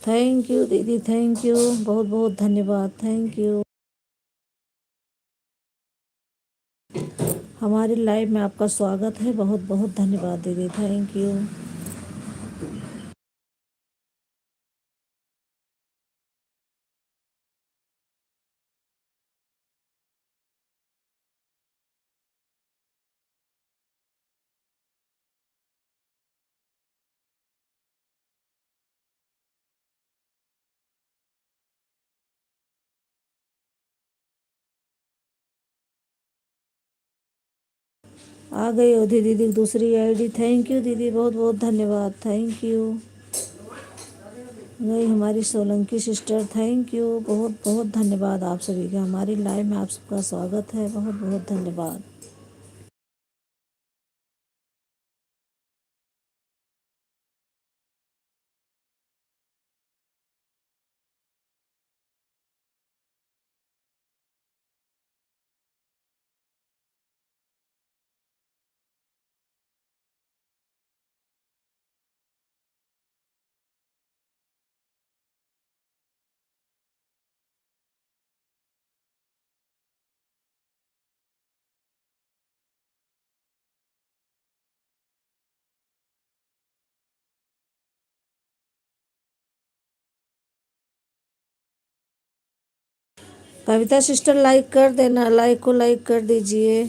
Thank you दीदी, thank you, बहुत बहुत धन्यवाद, थैंक यू। हमारी लाइव में आपका स्वागत है, बहुत बहुत धन्यवाद दीदी, थैंक यू। आ गई ओधी दीदी की दूसरी आईडी, थैंक यू दीदी, बहुत बहुत धन्यवाद, थैंक यू। गई हमारी सोलंकी सिस्टर, थैंक यू, बहुत बहुत धन्यवाद आप सभी का। हमारी लाइव में आप सबका स्वागत है, बहुत बहुत धन्यवाद। कविता सिस्टर लाइक कर देना, लाइक को लाइक कर दीजिए।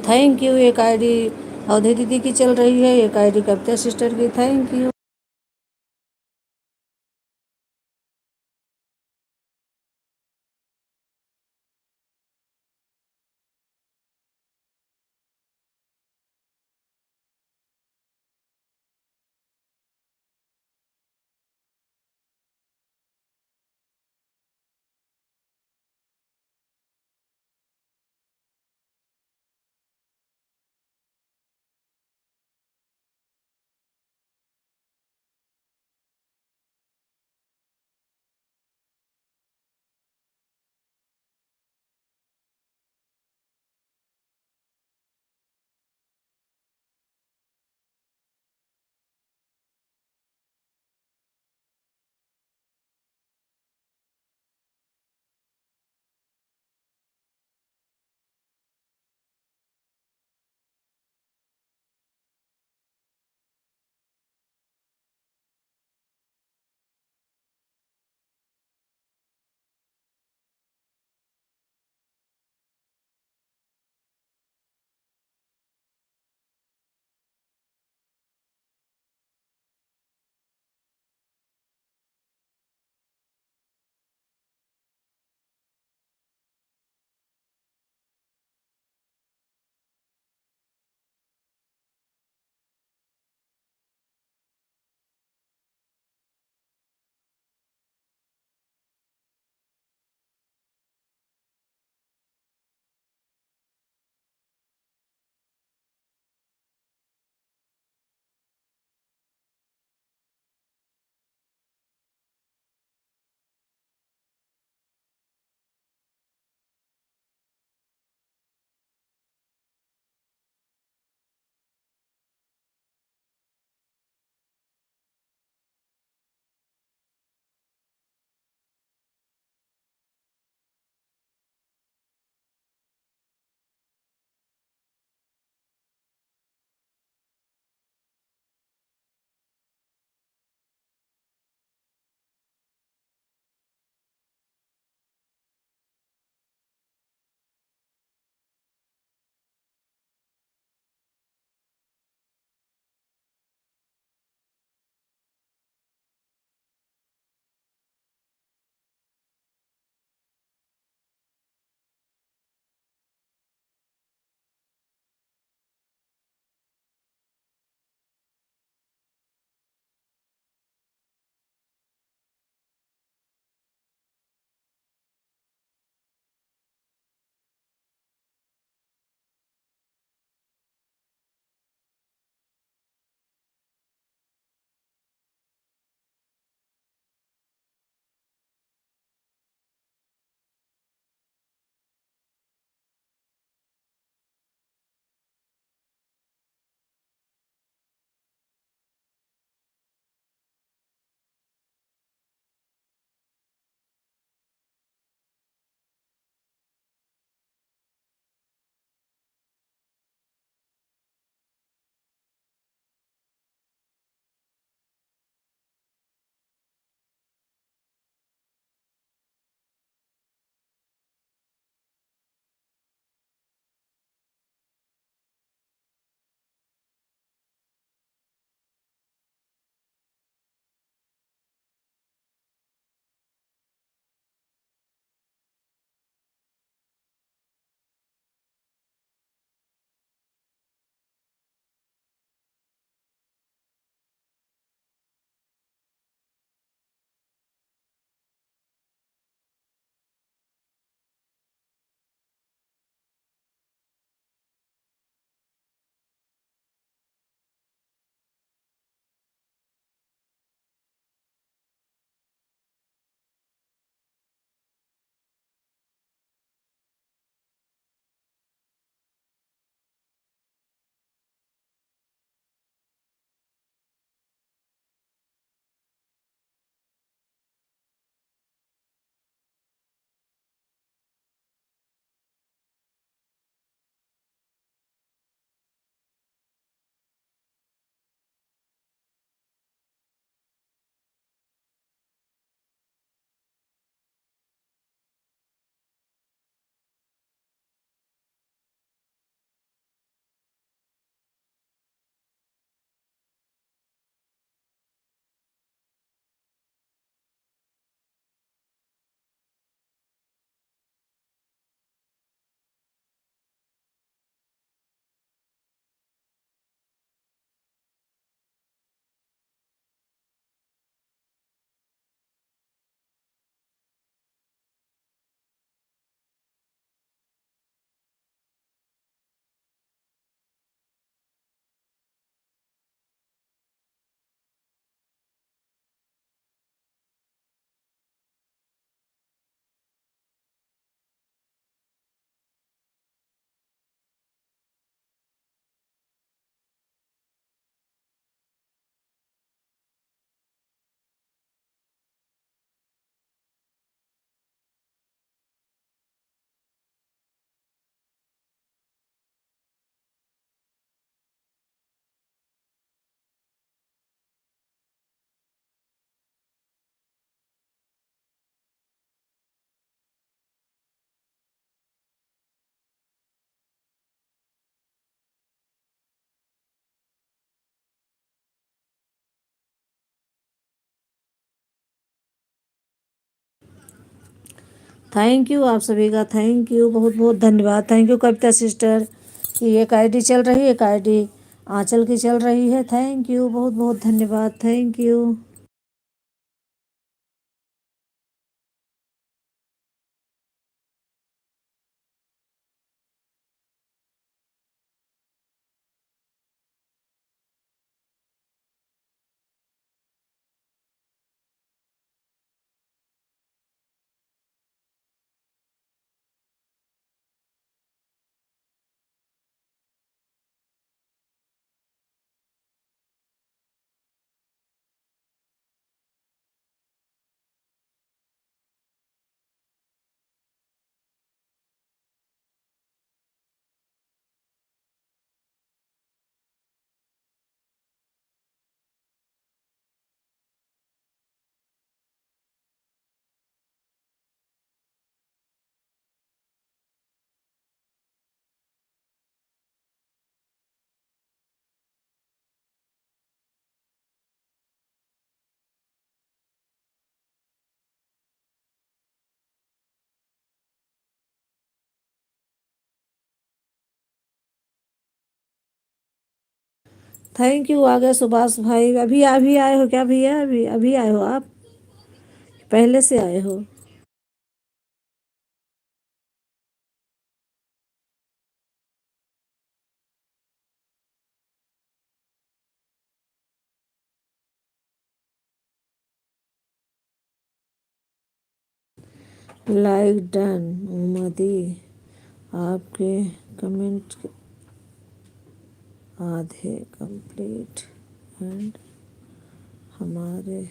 Thank you. एक आईडी अवधि दीदी की चल रही है, एक आईडी कविता सिस्टर की। Thank you. थैंक यू आप सभी का, थैंक यू, बहुत बहुत धन्यवाद। थैंक यू कविता सिस्टर की एक आईडी चल रही है, एक आईडी आंचल की चल रही है। थैंक यू, बहुत बहुत धन्यवाद, थैंक यू। थैंक यू आ गए सुभाष भाई। अभी अभी आए हो क्या भैया? अभी अभी आए हो आप? पहले से आए हो? लाइक डन मोमदी, आपके कमेंट आधे कंप्लीट एंड हमारे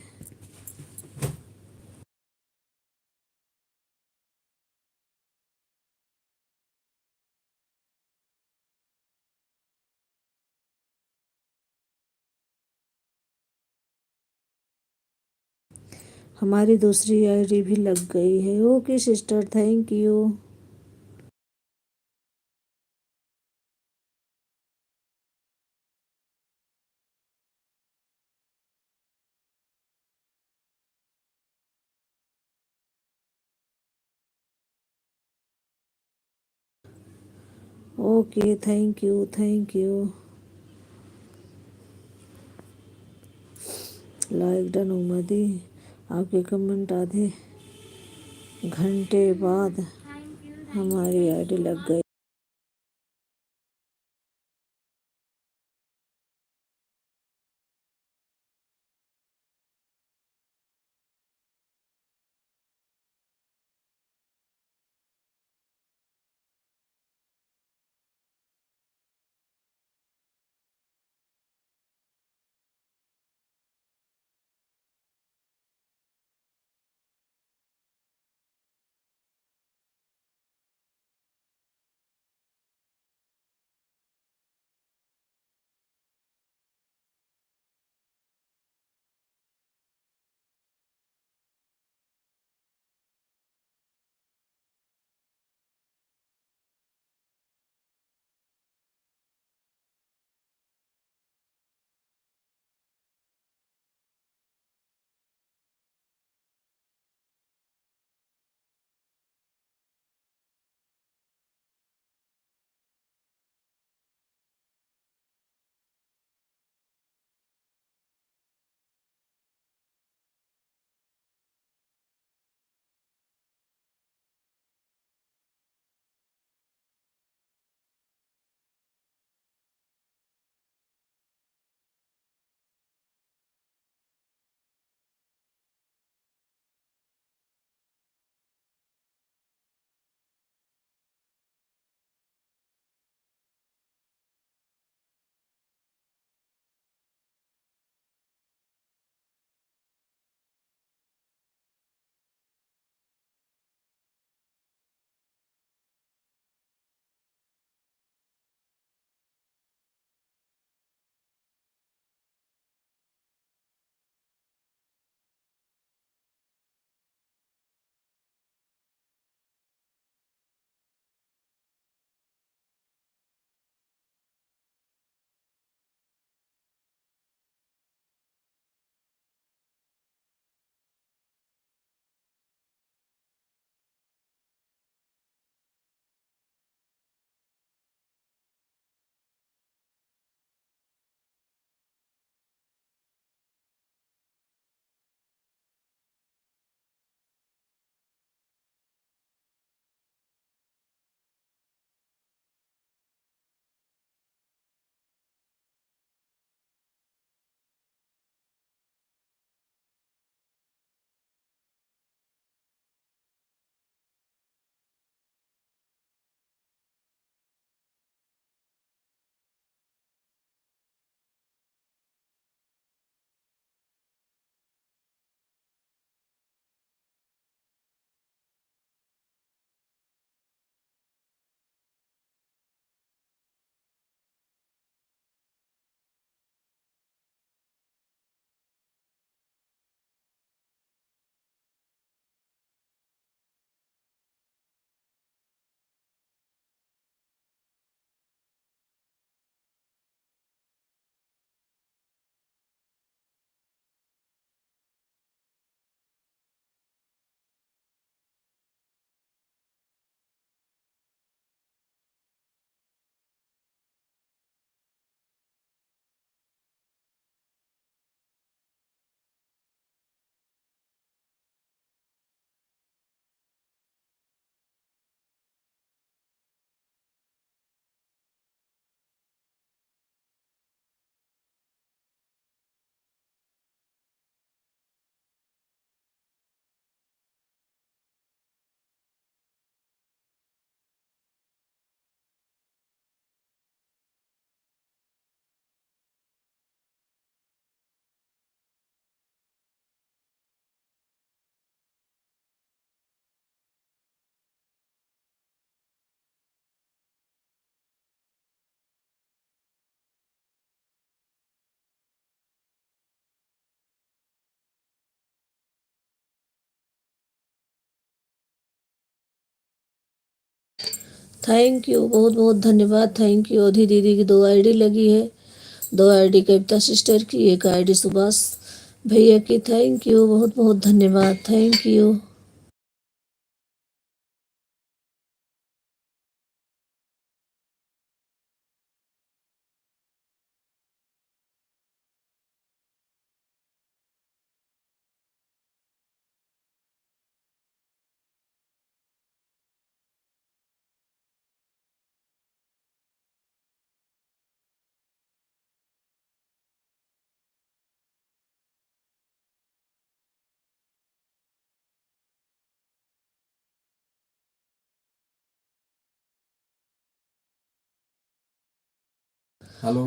हमारी दूसरी आईडी भी लग गई है। Okay sister, thank you. Okay thank you, thank you. Like done मोमदी, आपके कमेंट आधे घंटे बाद हमारी आईडी लग गई। थैंक यू, बहुत बहुत धन्यवाद। Thank you. अधी दीदी की 2 आईडी लगी है, 2 आईडी कविता सिस्टर की, एक आईडी सुभाष भैया की। थैंक यू, बहुत बहुत धन्यवाद। Thank you. Hello.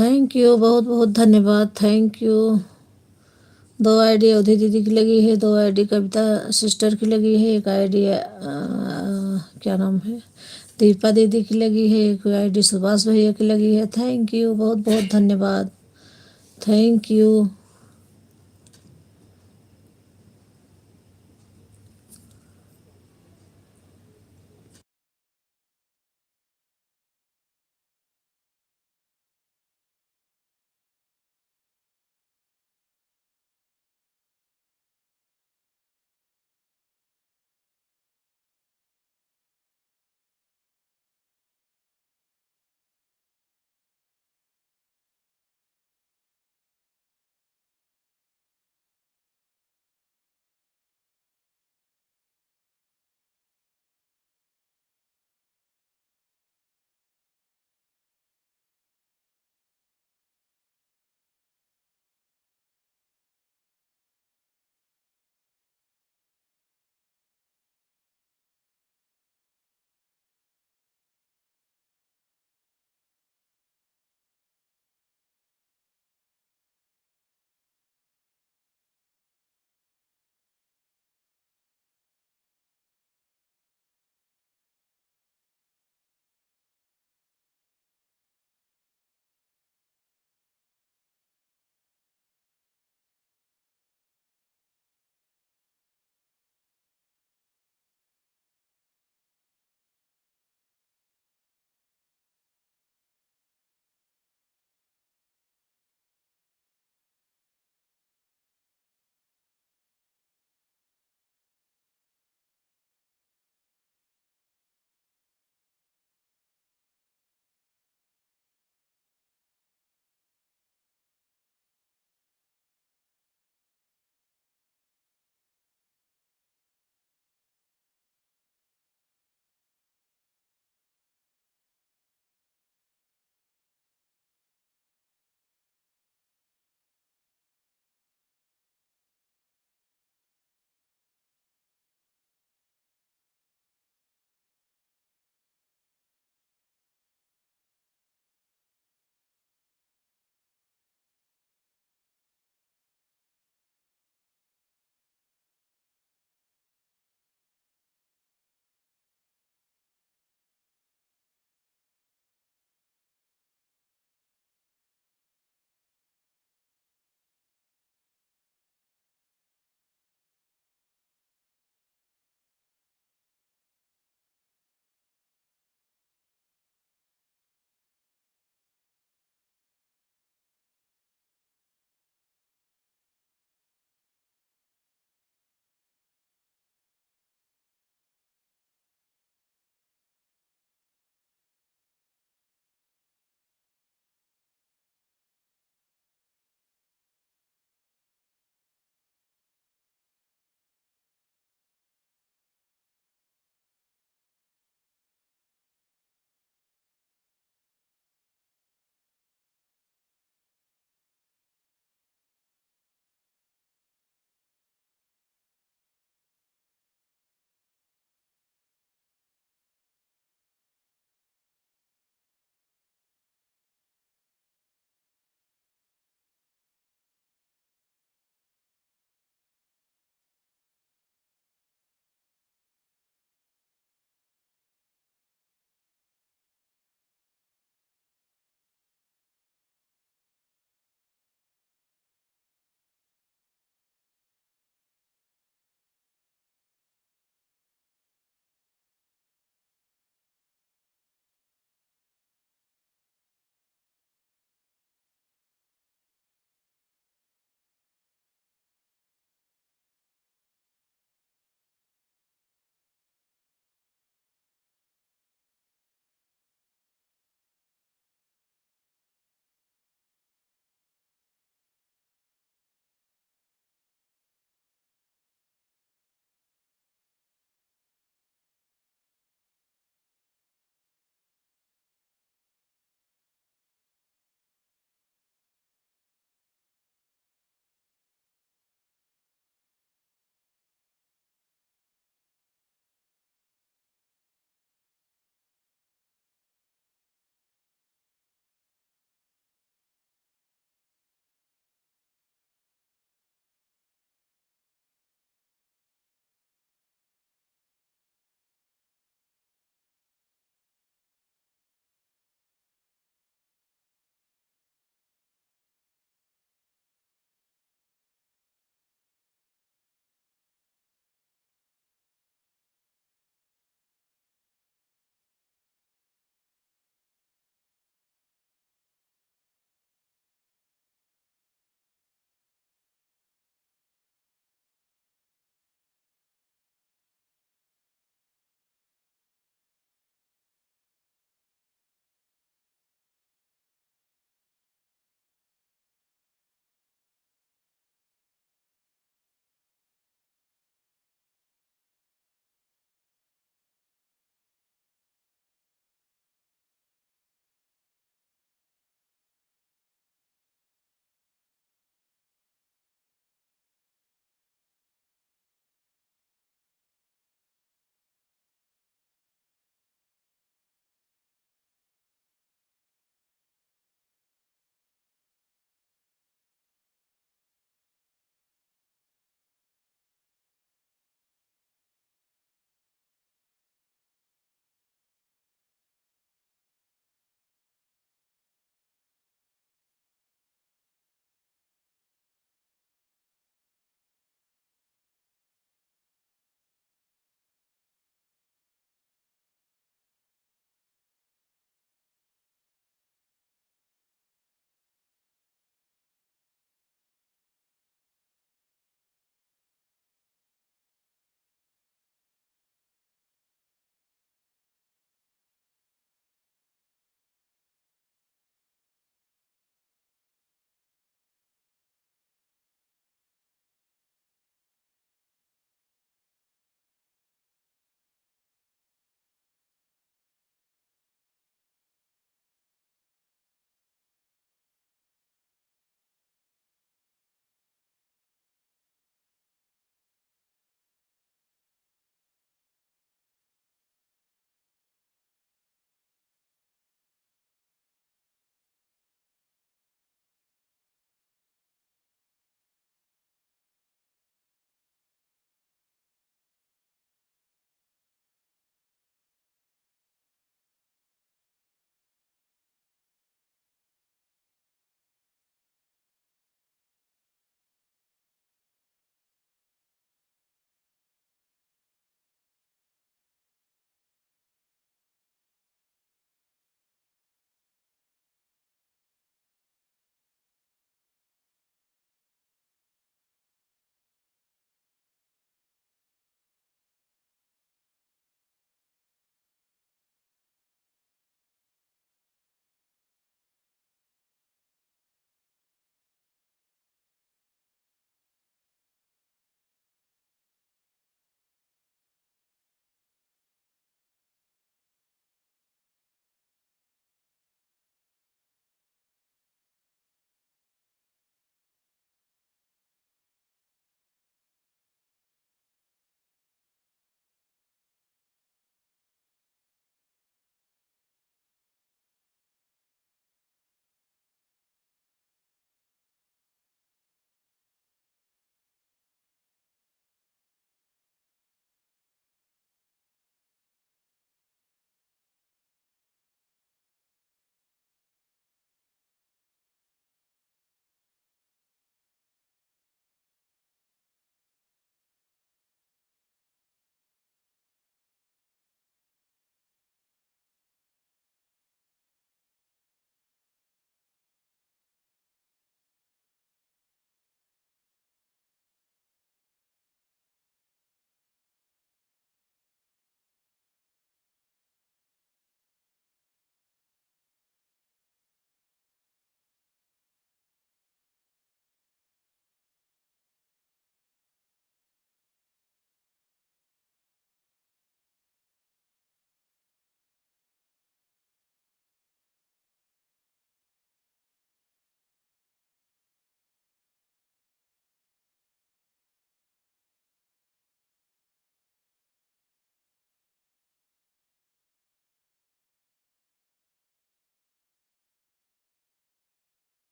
Thank you, बहुत बहुत धन्यवाद, थैंक यू। 2 आईडी अवधि दीदी की लगी है, 2 आईडी कविता सिस्टर की लगी है, एक आईडी क्या नाम है दीपा दीदी की लगी है, एक आईडी सुभाष भैया की लगी है। थैंक यू, बहुत बहुत धन्यवाद, थैंक यू।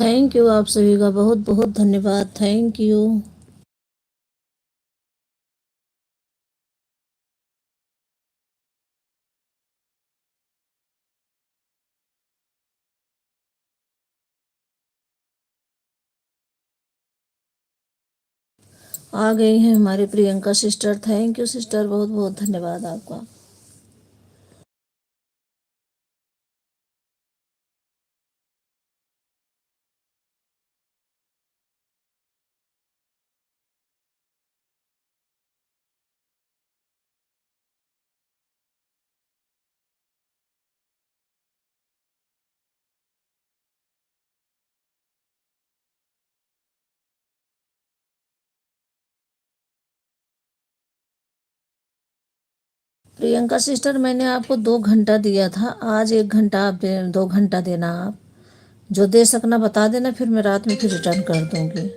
थैंक यू, आप सभी का बहुत बहुत धन्यवाद। Thank you. आ गई हैं हमारी Priyanka sister. Thank you sister, बहुत बहुत धन्यवाद आपका। प्रियंका सिस्टर, मैंने आपको 2 घंटा दिया था, आज 1 घंटा आप 2 घंटा देना। आप जो दे सकना बता देना, फिर मैं रात में फिर रिटर्न कर दूंगी।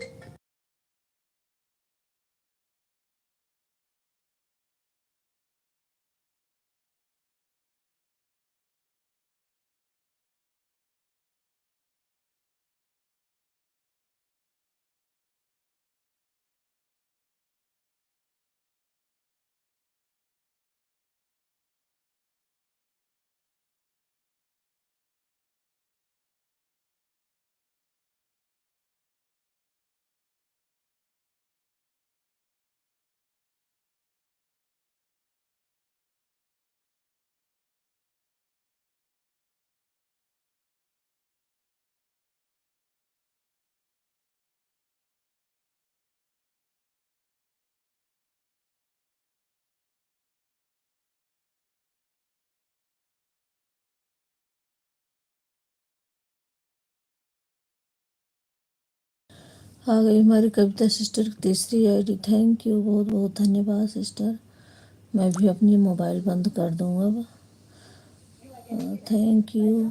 आ गई हमारी कविता सिस्टर की तीसरी आईडी। थैंक यू, बहुत बहुत धन्यवाद सिस्टर। मैं भी अपनी मोबाइल बंद कर दूँ अब। Thank you.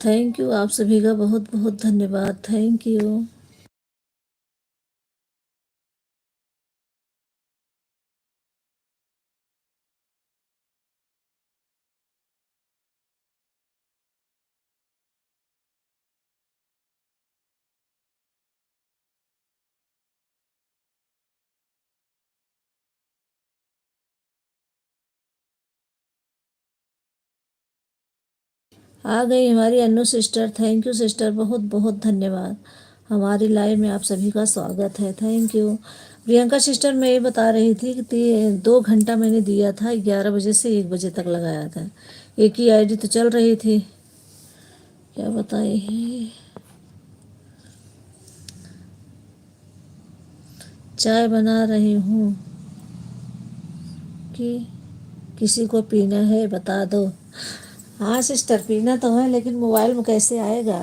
थैंक यू, आप सभी का बहुत बहुत धन्यवाद। Thank you. आ गई हमारी Annu sister. Thank you sister, बहुत बहुत धन्यवाद। हमारी लाइव में आप सभी का स्वागत है। Thank you. प्रियंका सिस्टर, मैं ये बता रही थी कि 2 घंटा मैंने दिया था, 11 बजे से 1 बजे तक लगाया था। एक ही आईडी तो चल रही थी, क्या बताए। चाय बना रही हूँ कि किसी को पीना है बता दो। हाँ सिस्टर, पीना तो है, लेकिन मोबाइल में कैसे आएगा।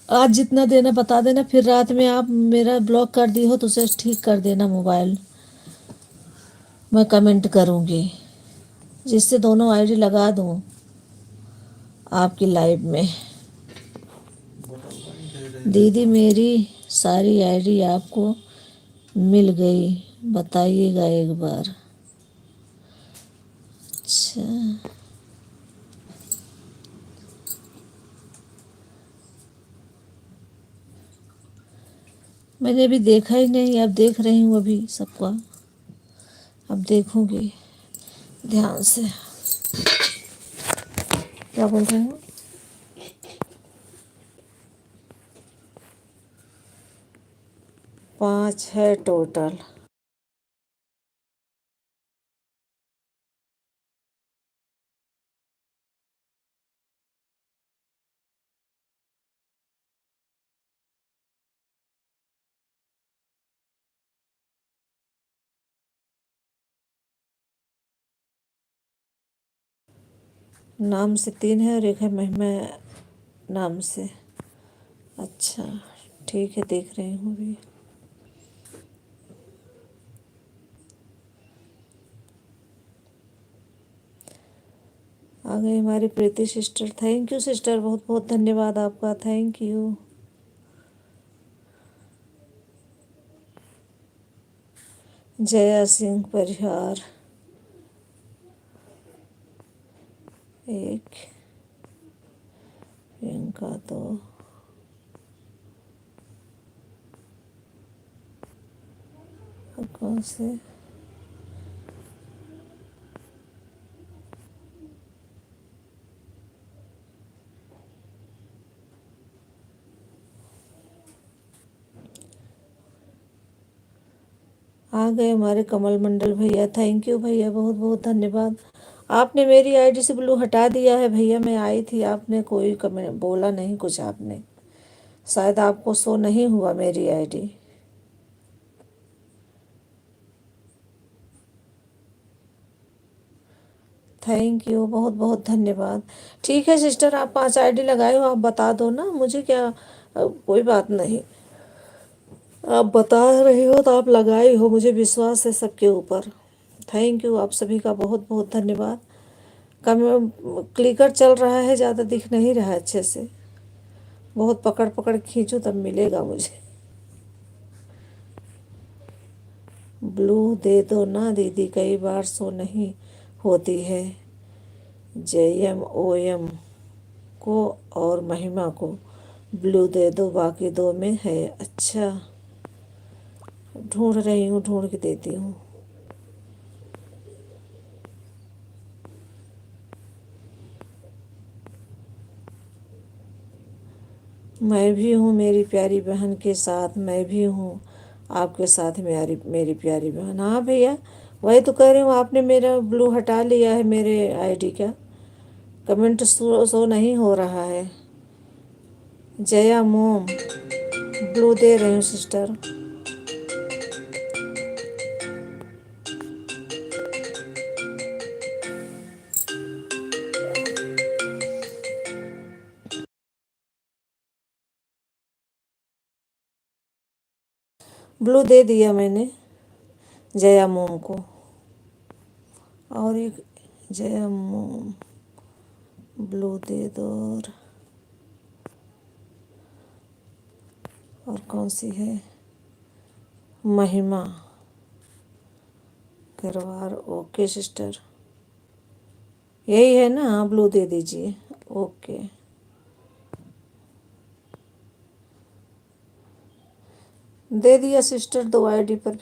आज जितना देना बता देना, फिर रात में आप मेरा ब्लॉक कर दी हो तो उसे ठीक कर देना मोबाइल। मैं कमेंट करूँगी, जिससे दोनों आईडी लगा दूँ आपकी लाइव में। दीदी, मेरी सारी आईडी आपको मिल गई, बताइएगा एक बार। अच्छा, मैंने अभी देखा ही नहीं, अब देख रही हूँ अभी सबका, अब देखूँगी ध्यान से। क्या बोल रहे हो? 5 है टोटल। नाम से 3 है और एक है महिमा नाम से। अच्छा, ठीक है, देख रही हूँ अभी। आ गई हमारी प्रीति सिस्टर। थैंक यू सिस्टर, बहुत बहुत धन्यवाद आपका, थैंक यू। जया सिंह परिहार 1, प्रियंका 2, और कौन से? आ गए हमारे कमल मंडल भैया। थैंक यू भैया, बहुत बहुत धन्यवाद। आपने मेरी आईडी से ब्लू हटा दिया है भैया, मैं आई थी, आपने कोई कमेंट बोला नहीं कुछ, आपने शायद आपको शो नहीं हुआ मेरी आईडी। थैंक यू, बहुत बहुत धन्यवाद। ठीक है सिस्टर, आप 5 आईडी लगाए हो, आप बता दो ना मुझे, क्या कोई बात नहीं, आप बता रहे हो तो आप लगाए हो, मुझे विश्वास है सबके ऊपर। थैंक यू, आप सभी का बहुत बहुत धन्यवाद। कम क्लिकर चल रहा है, ज़्यादा दिख नहीं रहा है अच्छे से, बहुत पकड़ पकड़ खींचूं तब मिलेगा मुझे। ब्लू दे दो ना दीदी, कई बार सो नहीं होती है। JMOM को और महिमा को ब्लू दे दो, बाकी 2 में है। अच्छा, ढूंढ रही हूँ, ढूंढ के देती हूँ। मैं भी हूँ मेरी प्यारी बहन के साथ, मैं भी हूँ आपके साथ, मेरी मेरी प्यारी बहन। हाँ भैया, वही तो कह रही हूँ, आपने मेरा ब्लू हटा लिया है मेरे आईडी का, कमेंट शो नहीं हो रहा है। जया मोम ब्लू दे रही हूँ सिस्टर। ब्लू दे दिया मैंने जया मोम को, और एक जया मोम ब्लू दे दो। और कौन सी है? महिमा करवार। ओके सिस्टर, यही है ना? हाँ, ब्लू दे दीजिए। ओके, दे दिया सिस्टर 2 आईडी पर।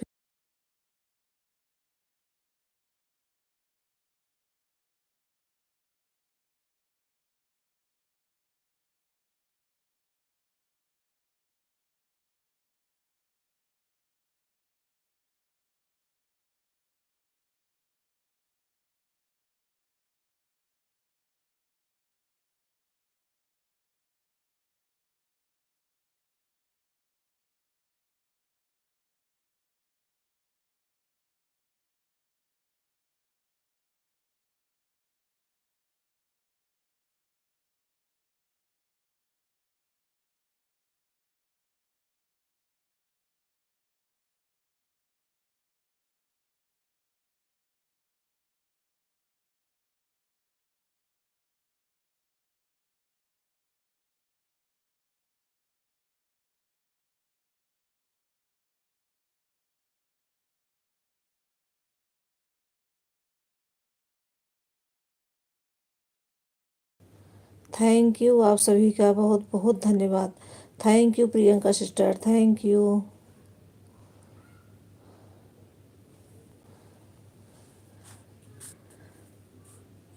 थैंक यू आप सभी का बहुत बहुत धन्यवाद। Thank you Priyanka sister, thank you.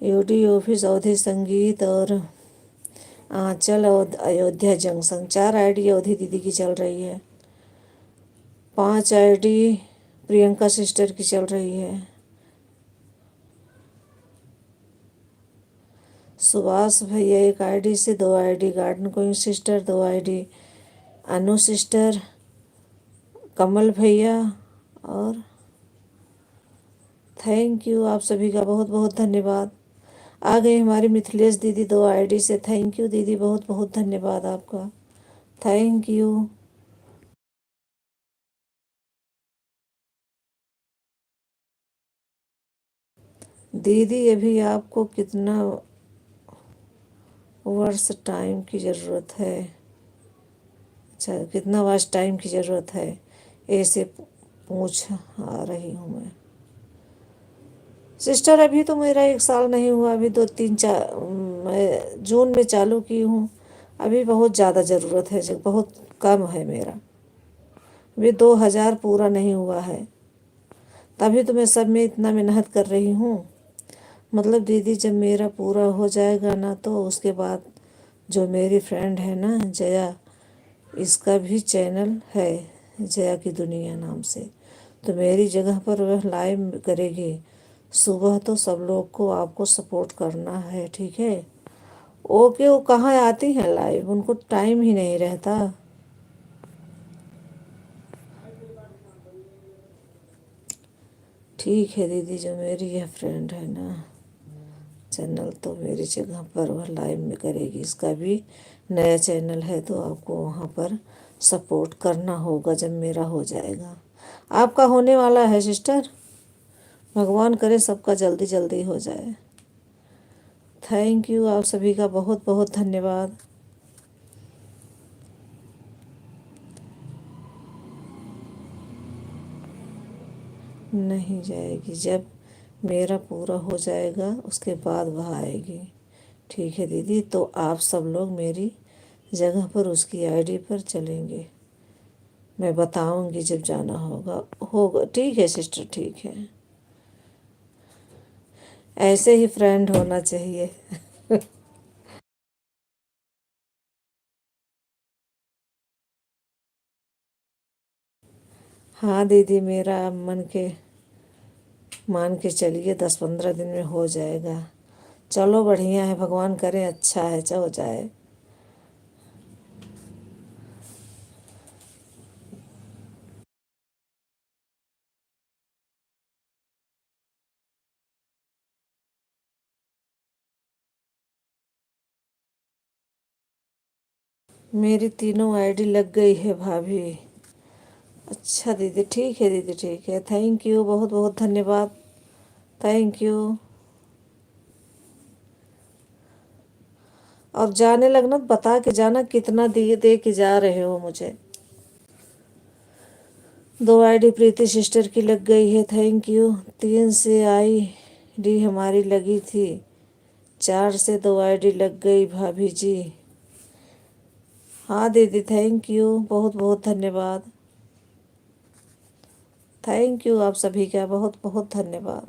UD office अवधि संगीत और आंचल और अयोध्या जंक्शन, 4 आईडी अवधि दीदी की चल रही है। 5 आईडी प्रियंका सिस्टर की चल रही है। सुभाष भैया 1 आईडी से, 2 ID garden कोइंग sister, 2 ID Anu sister, कमल भैया, और थैंक यू आप सभी का बहुत बहुत धन्यवाद। आ गई हमारी मिथिलेश दीदी 2 आईडी से। थैंक यू दीदी, बहुत बहुत धन्यवाद आपका, थैंक यू। दीदी अभी आपको कितना वर्ष टाइम की ज़रूरत है? अच्छा, कितना वर्ष टाइम की ज़रूरत है, ऐसे पूछ आ रही हूँ मैं। सिस्टर अभी तो मेरा 1 साल नहीं हुआ, अभी 2 3 4 मैं जून में चालू की हूँ। अभी बहुत ज़्यादा ज़रूरत है, जो बहुत कम है मेरा। अभी 2000 पूरा नहीं हुआ है, तभी तो मैं सब में इतना मेहनत कर रही हूँ। मतलब दीदी जब मेरा पूरा हो जाएगा ना, तो उसके बाद जो मेरी फ्रेंड है ना जया, इसका भी चैनल है जया की दुनिया नाम से, तो मेरी जगह पर वह लाइव करेगी सुबह। तो सब लोग को आपको सपोर्ट करना है, ठीक है? ओके, वो कहाँ आती हैं लाइव, उनको टाइम ही नहीं रहता। ठीक है दीदी, जो मेरी यह फ्रेंड है ना चैनल, तो मेरी जगह पर वह लाइव में करेगी। इसका भी नया चैनल है, तो आपको वहाँ पर सपोर्ट करना होगा जब मेरा हो जाएगा। आपका होने वाला है सिस्टर, भगवान करे सबका जल्दी जल्दी हो जाए। थैंक यू आप सभी का बहुत बहुत धन्यवाद। नहीं जाएगी, जब मेरा पूरा हो जाएगा उसके बाद वह आएगी। ठीक है दीदी, तो आप सब लोग मेरी जगह पर उसकी आईडी पर चलेंगे, मैं बताऊंगी जब जाना होगा। होगा, ठीक है सिस्टर, ठीक है। ऐसे ही फ्रेंड होना चाहिए। हाँ दीदी, मेरा मन के मान के चलिए 10 15 दिन में हो जाएगा। चलो बढ़िया है, भगवान करे अच्छा है, हो जाए। मेरी तीनों आईडी लग गई है भाभी। अच्छा दीदी, ठीक है दीदी, ठीक है, थैंक यू, बहुत बहुत धन्यवाद, थैंक यू। और जाने लगना तो बता के जाना कितना दिए दे के जा रहे हो मुझे। 2 आईडी प्रीति सिस्टर की लग गई है, थैंक यू। 3 से आईडी हमारी लगी थी, 4 से 2 आईडी लग गई भाभी जी। हाँ दीदी, थैंक यू, बहुत बहुत धन्यवाद, थैंक यू आप सभी का बहुत बहुत धन्यवाद।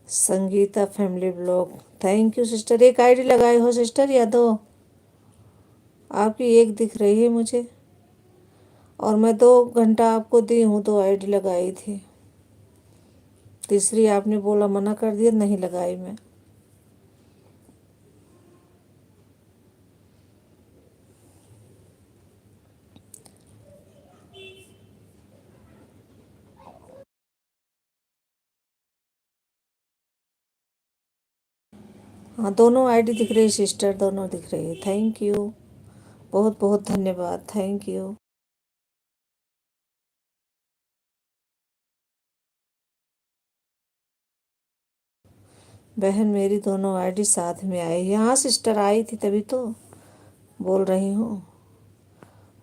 Sangeeta family blog, thank you sister. 1 ID लगाए हो सिस्टर या 2? आपकी एक दिख रही है मुझे, और मैं 2 घंटा आपको दी हूँ, 2 आईडी लगाई थी। तीसरी आपने बोला मना कर दिया, नहीं लगाई मैं। हाँ, दोनों आईडी दिख रही सिस्टर, दोनों दिख रही है। थैंक यू, बहुत बहुत धन्यवाद, थैंक यू। बहन मेरी दोनों आईडी साथ में आई है। हाँ सिस्टर, आई थी तभी तो बोल रही हूँ।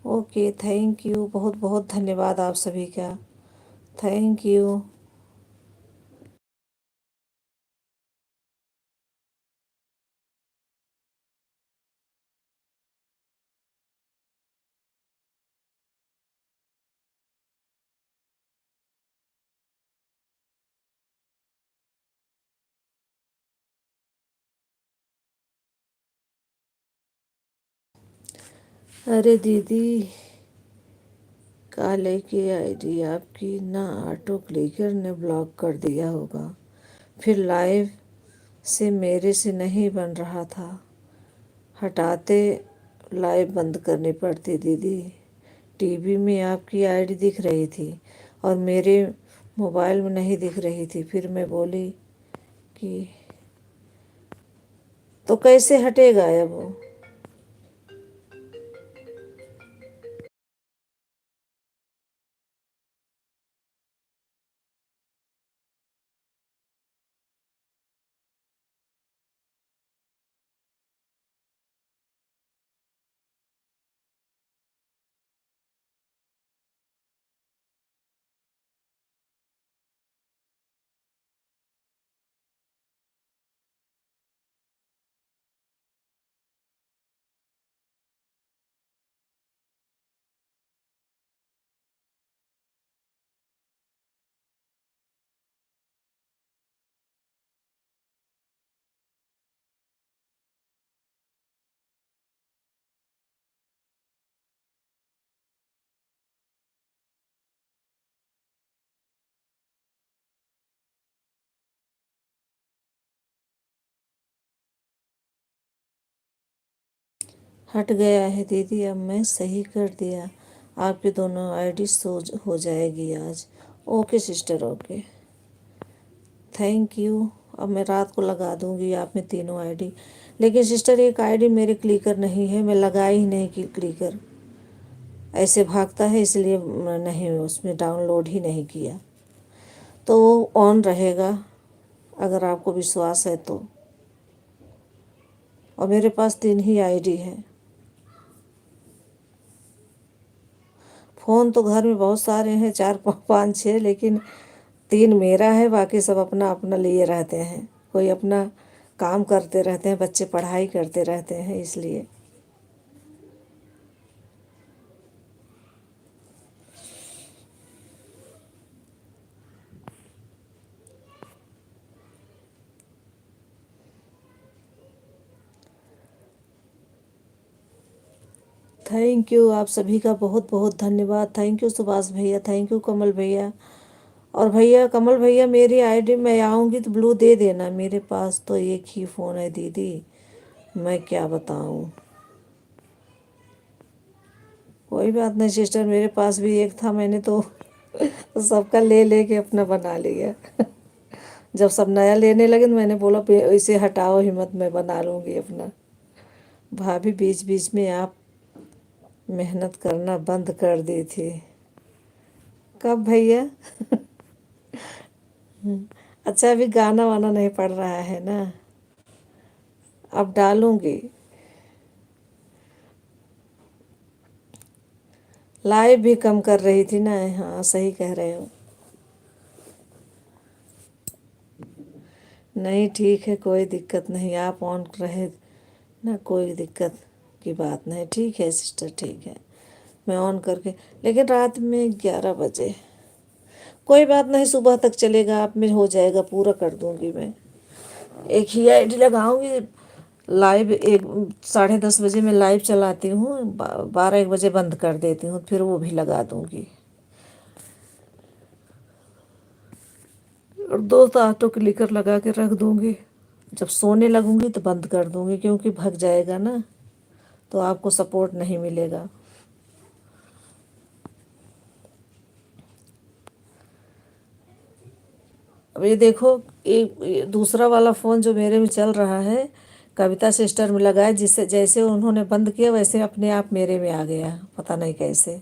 ओके, थैंक यू, बहुत बहुत धन्यवाद आप सभी का, थैंक यू। अरे दीदी, काले की आईडी आपकी ना ऑटो क्लिकर ने ब्लॉक कर दिया होगा, फिर लाइव से मेरे से नहीं बन रहा था, हटाते लाइव बंद करनी पड़ती दीदी। टीवी में आपकी आईडी दिख रही थी और मेरे मोबाइल में नहीं दिख रही थी, फिर मैं बोली कि तो कैसे हटेगा अब वो। हट गया है दीदी, अब मैं सही कर दिया, आपकी दोनों आईडी सो हो जाएगी आज। Okay sister, okay, thank you. अब मैं रात को लगा दूंगी आप में तीनों आईडी। लेकिन सिस्टर एक आईडी मेरे क्लिकर नहीं है, मैं लगाई ही नहीं कि क्लिकर ऐसे भागता है, इसलिए नहीं उसमें डाउनलोड ही नहीं किया। तो वो ऑन रहेगा अगर आपको विश्वास है तो। और मेरे पास 3 ही आईडी है। फ़ोन तो घर में बहुत सारे हैं, 4 5 6, लेकिन 3 मेरा है, बाकी सब अपना अपना लिए रहते हैं। कोई अपना काम करते रहते हैं, बच्चे पढ़ाई करते रहते हैं, इसलिए। थैंक यू, आप सभी का बहुत बहुत धन्यवाद। थैंक यू सुभाष भैया, थैंक यू कमल भैया। और भैया कमल भैया, मेरी आईडी में आऊँगी तो ब्लू दे देना, मेरे पास तो एक ही फ़ोन है दीदी, मैं क्या बताऊँ। कोई बात नहीं सिस्टर, मेरे पास भी एक था, मैंने तो सबका ले लेके अपना बना लिया। जब सब नया लेने लगे तो मैंने बोला इसे हटाओ, हिम्मत मैं बना लूँगी अपना। भाभी बीच बीच में आप मेहनत करना बंद कर दी थी। कब भैया? अच्छा, अभी गाना वाना नहीं पड़ रहा है ना? अब डालूँगी। लाइव भी कम कर रही थी ना। हाँ सही कह रहे हो। नहीं ठीक है, कोई दिक्कत नहीं, आप ऑन रहे ना, कोई दिक्कत की बात नहीं। ठीक है सिस्टर, ठीक है, मैं ऑन करके, लेकिन रात में 11 बजे। कोई बात नहीं, सुबह तक चलेगा, आप में हो जाएगा, पूरा कर दूंगी मैं। एक ही आईडी लगाऊंगी, लाइव एक 10:30 बजे मैं लाइव चलाती हूँ, 12-1 बजे बंद कर देती हूँ, फिर वो भी लगा दूँगी। और 2 ऑटो क्लिकर लगा के रख दूँगी। जब सोने लगूँगी तो बंद कर दूँगी, क्योंकि भग जाएगा ना, तो आपको सपोर्ट नहीं मिलेगा। अब ये देखो, ये दूसरा वाला फ़ोन जो मेरे में चल रहा है, कविता सिस्टर में लगा है, जिससे जैसे उन्होंने बंद किया वैसे अपने आप मेरे में आ गया, पता नहीं कैसे।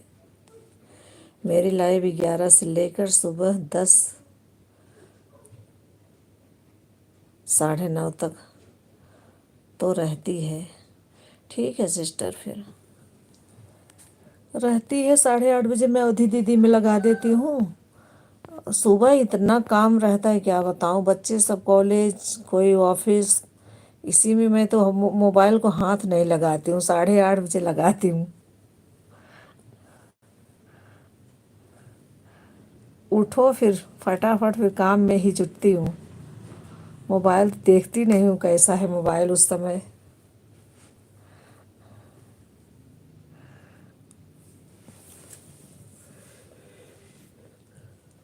मेरी लाइव 11 से लेकर सुबह 10 9:30 तक तो रहती है। ठीक है सिस्टर, फिर रहती है 8:30 बजे मैं अवधि दीदी में लगा देती हूँ। सुबह इतना काम रहता है, क्या बताऊँ, बच्चे सब कॉलेज, कोई ऑफिस, इसी में मैं तो मोबाइल को हाथ नहीं लगाती हूँ, 8:30 बजे लगाती हूँ। उठो फिर फटाफट, फिर काम में ही जुटती हूँ। मोबाइल देखती नहीं हूँ, कैसा है मोबाइल उस समय।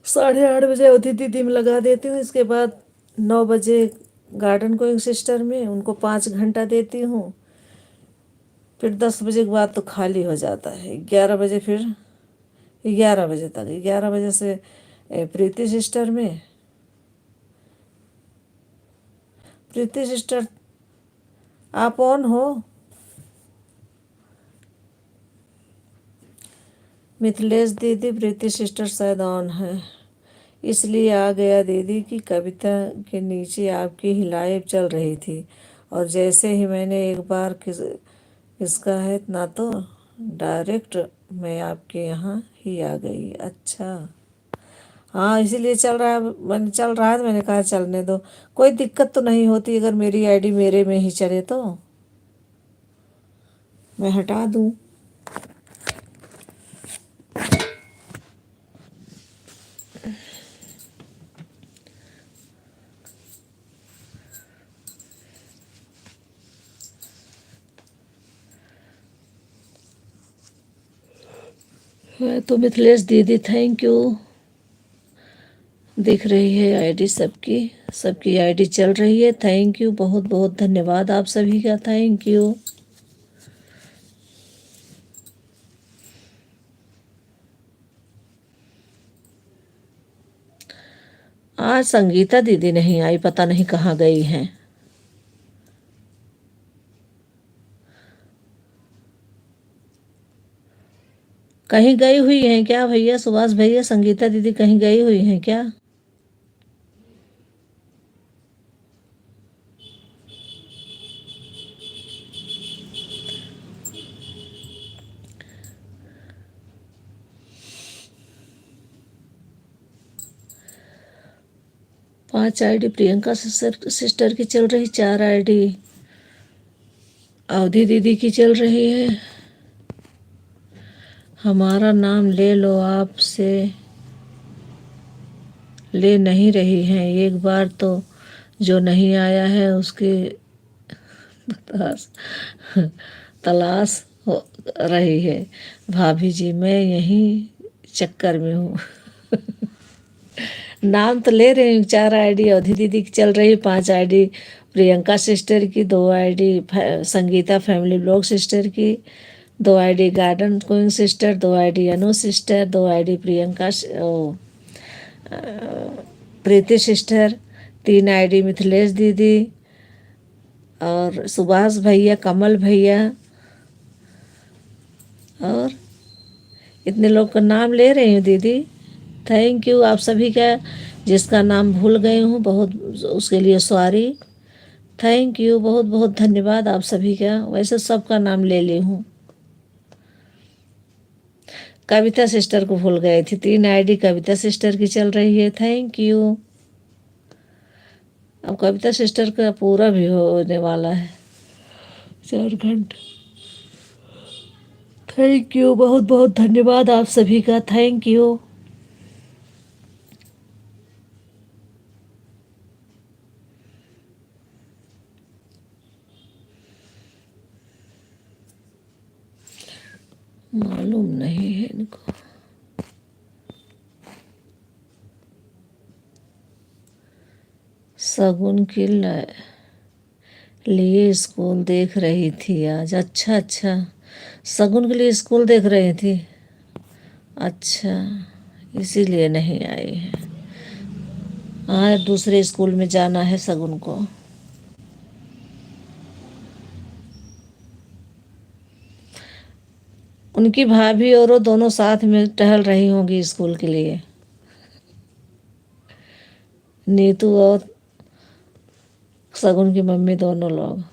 8:30 बजे अवधि दीदी में लगा देती हूँ। इसके बाद 9 बजे गार्डन गोइंग सिस्टर में उनको 5 घंटा देती हूँ। फिर 10 बजे के बाद तो खाली हो जाता है। 11 बजे, फिर 11 बजे तक, 11 बजे से प्रीति सिस्टर में। प्रीति सिस्टर आप ऑन हो? मिथिलेश दीदी, प्रीति सिस्टर शायद ऑन है, इसलिए आ गया दीदी कि कविता के नीचे आपकी ही लाइव चल रही थी, और जैसे ही मैंने एक बार किसका है ना, तो डायरेक्ट मैं आपके यहाँ ही आ गई। अच्छा, हाँ, इसीलिए चल रहा है। मैंने चल रहा है तो मैंने कहा चलने दो, कोई दिक्कत तो नहीं होती अगर मेरी आईडी मेरे में ही चले तो मैं हटा दूँ। तो मिथिलेश दीदी थैंक यू। दिख रही है आईडी सबकी, सबकी आईडी चल रही है। थैंक यू, बहुत बहुत धन्यवाद आप सभी का, थैंक यू। आज संगीता दीदी नहीं आई, पता नहीं कहाँ गई हैं। कहीं गई हुई हैं क्या भैया, सुभाष भैया, संगीता दीदी कहीं गई हुई हैं क्या? 5 आईडी प्रियंका सिस्टर की चल रही, 4 आईडी अवधि दीदी की चल रही है। हमारा नाम ले लो, आपसे ले नहीं रही हैं, एक बार तो जो नहीं आया है उसकी तलाश तलाश हो रही है। भाभी जी मैं यहीं चक्कर में हूँ। नाम तो ले रही हूँ, 4 आईडी अवधि दीदी की चल रही, 5 आईडी प्रियंका सिस्टर की, 2 ID Sangeeta family blog sister की, 2 ID garden going sister, 2 ID Anu sister, 2 ID Preeti sister, 3 ID Mithilesh दीदी और सुभाष भैया, कमल भैया, और इतने लोग का नाम ले रही हूँ दीदी। थैंक यू आप सभी का, जिसका नाम भूल गई हूँ बहुत उसके लिए सॉरी। थैंक यू, बहुत बहुत धन्यवाद आप सभी का, वैसे सबका नाम ले ली हूँ। कविता सिस्टर को भूल गई थी, 3 आईडी कविता सिस्टर की चल रही है। Thank you. अब कविता सिस्टर का पूरा भी होने वाला है, 4 घंटे। थैंक यू, बहुत बहुत धन्यवाद आप सभी का, थैंक यू। नहीं है इनको। शगुन के लिए स्कूल देख रही थी आज। अच्छा अच्छा, शगुन के लिए स्कूल देख रही थी। अच्छा, इसीलिए नहीं आई है। हाँ, दूसरे स्कूल में जाना है शगुन को। उनकी भाभी और वो दोनों साथ में टहल रही होंगी स्कूल के लिए। नीतू और शगुन की मम्मी दोनों लोग।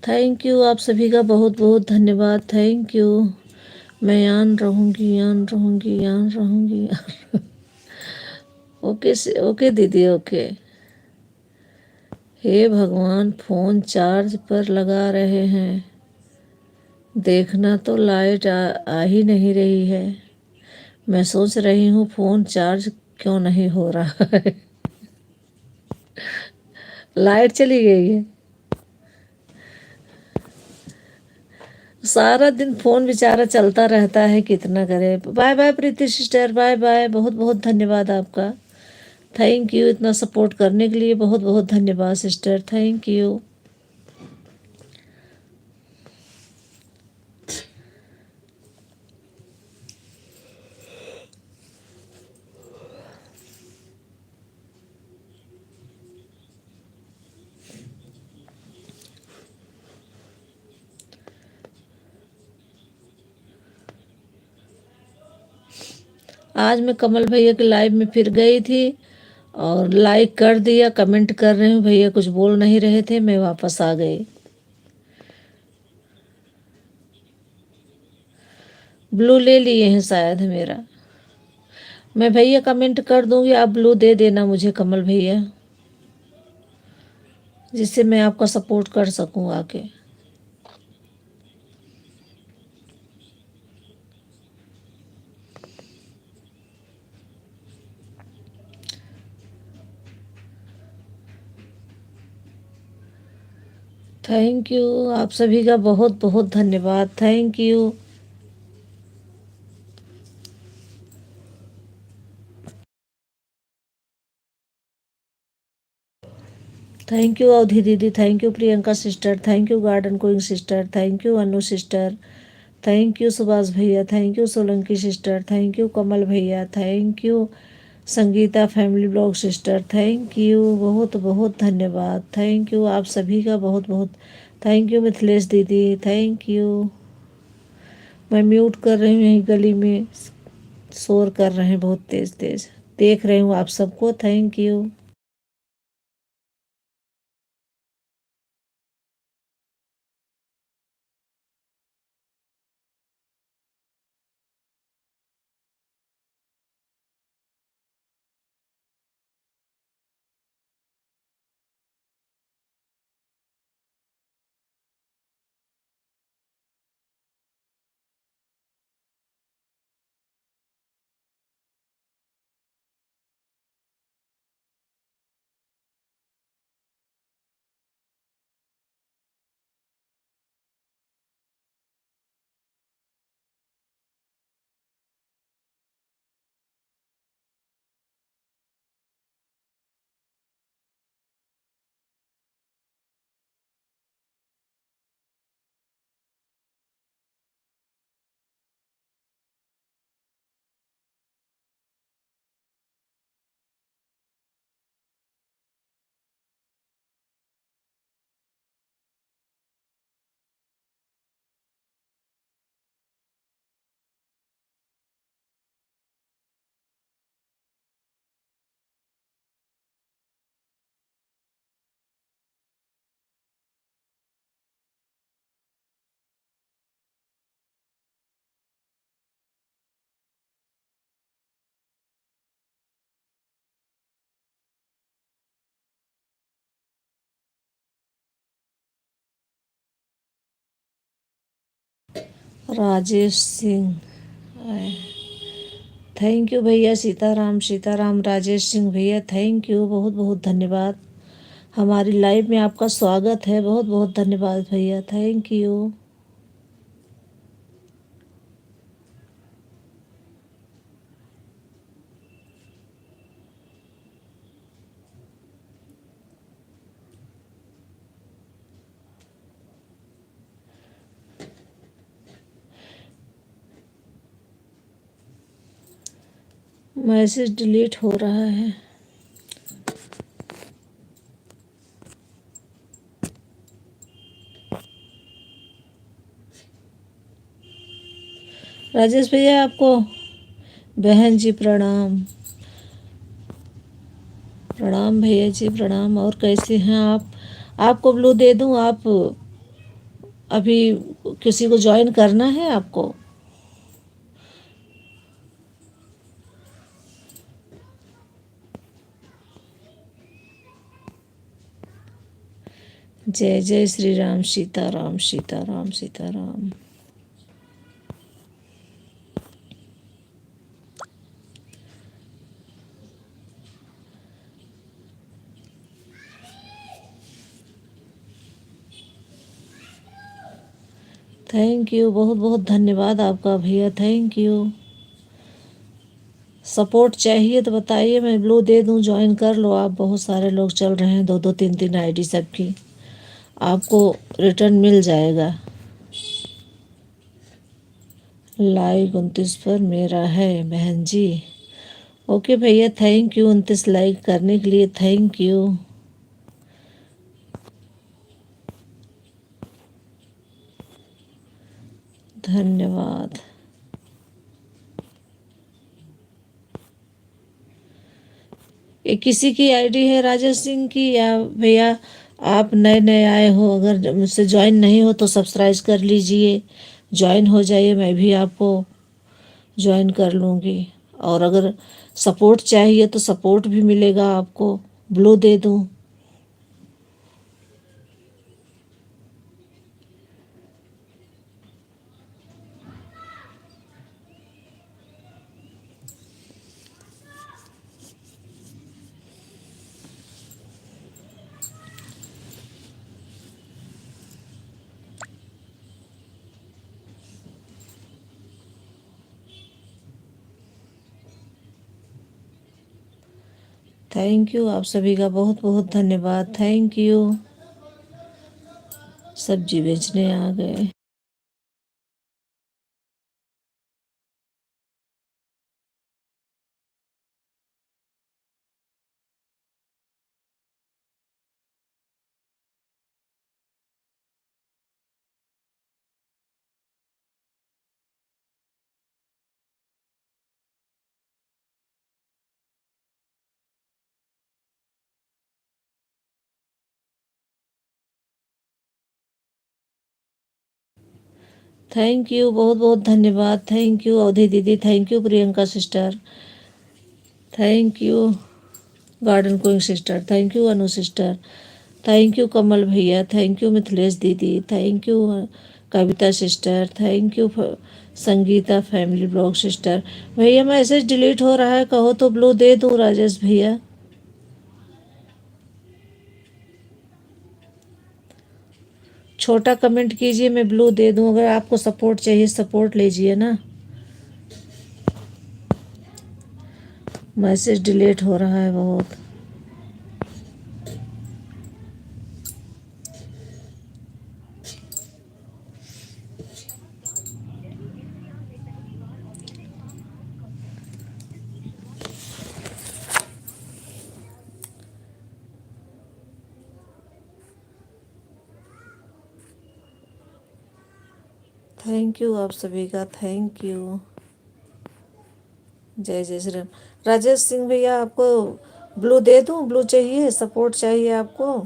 थैंक यू, आप सभी का बहुत बहुत धन्यवाद। Thank you. मैं आन रहूँगी, आन रहूँगी, आन रहूँगी। ओके से ओके दीदी, ओके। हे भगवान, फ़ोन चार्ज पर लगा रहे हैं, देखना तो लाइट आ ही नहीं रही है। मैं सोच रही हूँ फ़ोन चार्ज क्यों नहीं हो रहा है। लाइट चली गई है। सारा दिन फ़ोन बेचारा चलता रहता है, कितना करे। बाय बाय प्रीति सिस्टर, बाय बाय। बहुत बहुत धन्यवाद आपका। थैंक यू, इतना सपोर्ट करने के लिए बहुत बहुत धन्यवाद सिस्टर, थैंक यू। आज मैं कमल भैया के लाइव में फिर गई थी और लाइक कर दिया, कमेंट कर रही हूँ। भैया कुछ बोल नहीं रहे थे, मैं वापस आ गई। ब्लू ले लिए हैं शायद मेरा। मैं भैया कमेंट कर दूंगी, आप ब्लू दे देना मुझे कमल भैया, जिससे मैं आपका सपोर्ट कर सकूं आके। थैंक यू, आप सभी का बहुत बहुत धन्यवाद। Thank you. Thank you Avadhi दीदी, thank you Priyanka sister, thank you garden queen sister, thank you Anu sister, thank you Subhash भैया, thank you Solanki sister, thank you Kamal भैया, thank you Sangeeta family blog sister, thank you, बहुत बहुत धन्यवाद। थैंक यू आप सभी का बहुत बहुत। थैंक यू मिथिलेश दीदी, थैंक यू। मैं म्यूट कर रही हूँ, यहीं गली में शोर कर रहे हैं बहुत तेज़ तेज़। देख रही हूँ आप सबको, thank you. Rajesh Singh, thank you भैया। सीताराम सीताराम, राजेश सिंह भैया थैंक यू, बहुत बहुत धन्यवाद। हमारी लाइव में आपका स्वागत है, बहुत बहुत धन्यवाद भैया, थैंक यू। मैसेज डिलीट हो रहा है। राजेश भैया आपको, बहन जी प्रणाम। प्रणाम भैया जी प्रणाम। और कैसे हैं आप? आपको ब्लू दे दूं? आप अभी किसी को ज्वाइन करना है आपको? जय जय श्री राम, सीताराम सीताराम सीताराम। थैंक यू, बहुत बहुत धन्यवाद आपका भैया, थैंक यू। सपोर्ट चाहिए तो बताइए, मैं ब्लू दे दूं, ज्वाइन कर लो आप। बहुत सारे लोग चल रहे हैं, दो दो तीन तीन आईडी सबकी, आपको रिटर्न मिल जाएगा। लाइक 29 पर मेरा है बहन जी। ओके भैया, थैंक यू 29 लाइक करने के लिए, थैंक यू। धन्यवाद। ये किसी की आईडी है राजेश सिंह की, या भैया आप नए नए आए हो? अगर मुझसे ज्वाइन नहीं हो तो सब्सक्राइब कर लीजिए, ज्वाइन हो जाइए, मैं भी आपको ज्वाइन कर लूँगी। और अगर सपोर्ट चाहिए तो सपोर्ट भी मिलेगा आपको, ब्लू दे दूँ? थैंक यू, आप सभी का बहुत बहुत धन्यवाद, थैंक यू। सब्जी बेचने आ गए। थैंक यू, बहुत बहुत धन्यवाद, थैंक यू अवधि दीदी, thank you Priyanka sister, thank you garden queen sister, thank you Anu sister, thank you Kamal भैया, थैंक यू मिथिलेश दीदी, thank you Kavita sister, thank you Sangeeta family blog sister. भैया मैसेज डिलीट हो रहा है, कहो तो ब्लू दे दूँ राजेश भैया? छोटा कमेंट कीजिए, मैं ब्लू दे दूँ। अगर आपको सपोर्ट चाहिए सपोर्ट लीजिए ना। मैसेज डिलीट हो रहा है बहुत। थैंक यू आप सभी का, थैंक यू। जय जय श्री राम। राजेश सिंह भैया आपको ब्लू दे दूं? ब्लू चाहिए, सपोर्ट चाहिए आपको?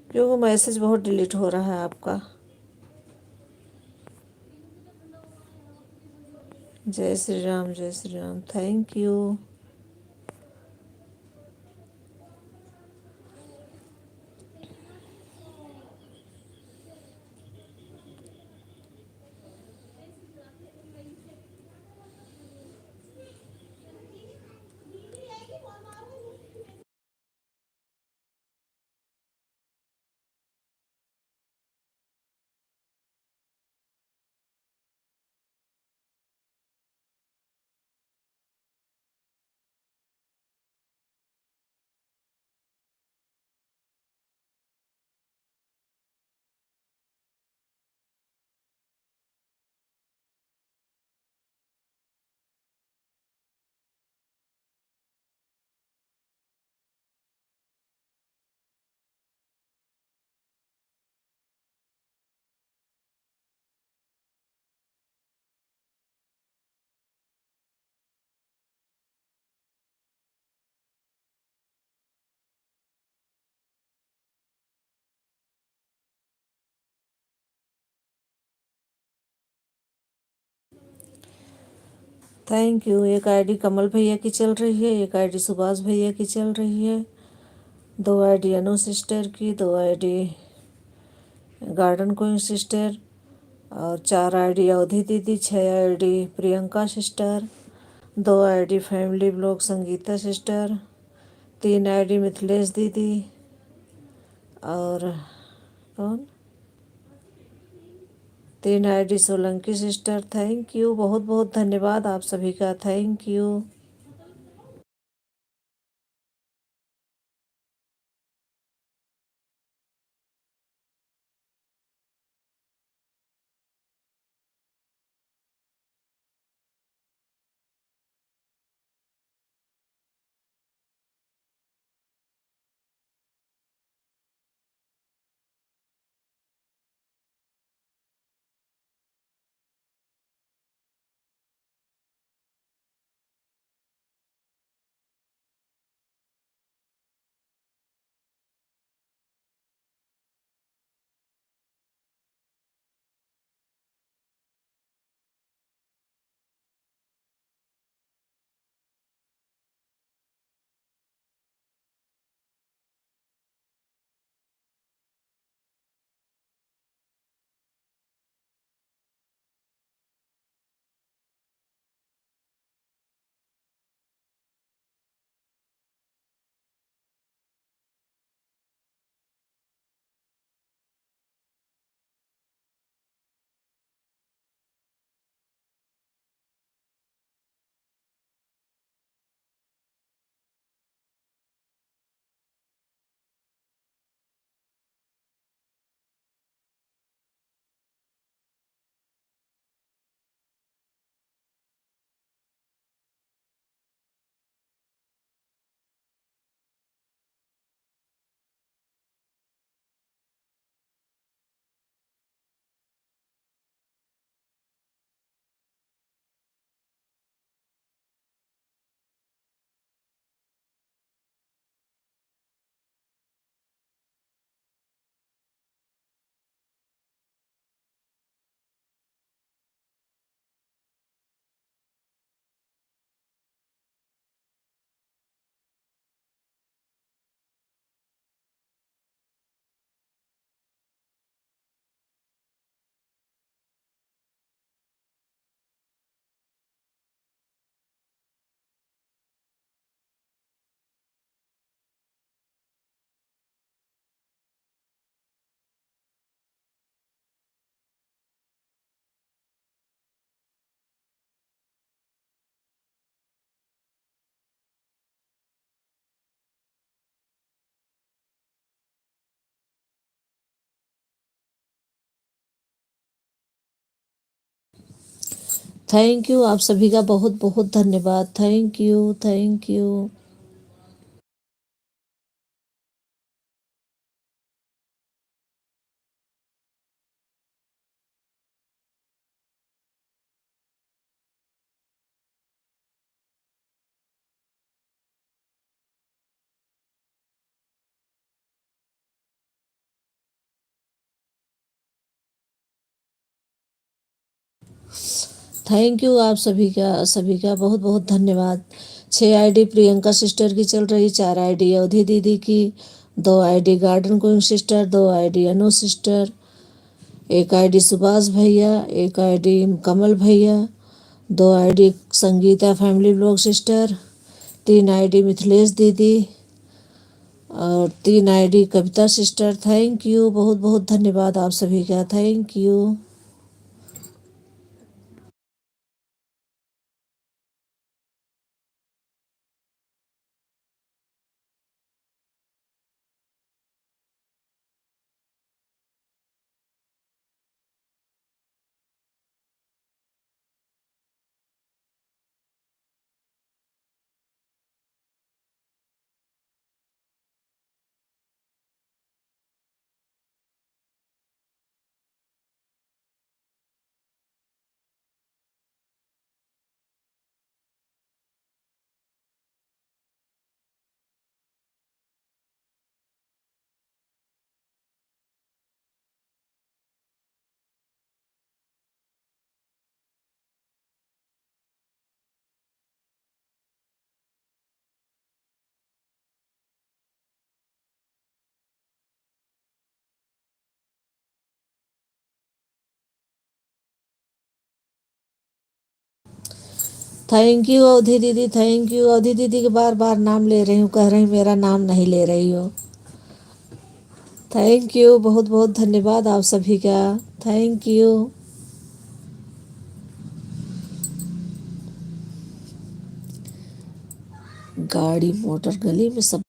क्योंकि मैसेज बहुत डिलीट हो रहा है आपका। जय श्री राम, जय Shri Ram, thank you. Thank you. एक आईडी कमल भैया की चल रही है, एक आईडी सुभाष भैया की चल रही है, 2 आईडी अनु सिस्टर की, 2 आईडी गार्डन क्वीन सिस्टर और 4 आईडी अवधि दीदी, 6 ID Priyanka sister, 2 ID family blog Sangeeta sister, 3 ID Mithilesh दीदी और कौन 3 ID Solanki sister. Thank you, बहुत बहुत धन्यवाद आप सभी का, थैंक यू। थैंक यू, आप सभी का बहुत बहुत धन्यवाद, thank you, thank you. Thank you, आप सभी का बहुत बहुत धन्यवाद। 6 आईडी प्रियंका सिस्टर की चल रही, 4 आईडी अवधि दीदी की, 2 ID garden queen sister, 2 ID Anu sister, 1 ID Subhash भैया, 1 आईडी कमल भैया, 2 ID Sangeeta family blog sister, 3 ID Mithilesh दीदी और 3 ID Kavita sister. Thank you, बहुत बहुत धन्यवाद आप सभी का, thank you. Thank you Avadhi दीदी, थैंक यू अवधि दीदी के बार बार नाम ले रही हूँ, कह रही मेरा नाम नहीं ले रही हो। थैंक यू, बहुत बहुत धन्यवाद आप सभी का, थैंक यू। गाड़ी मोटर गली में सब।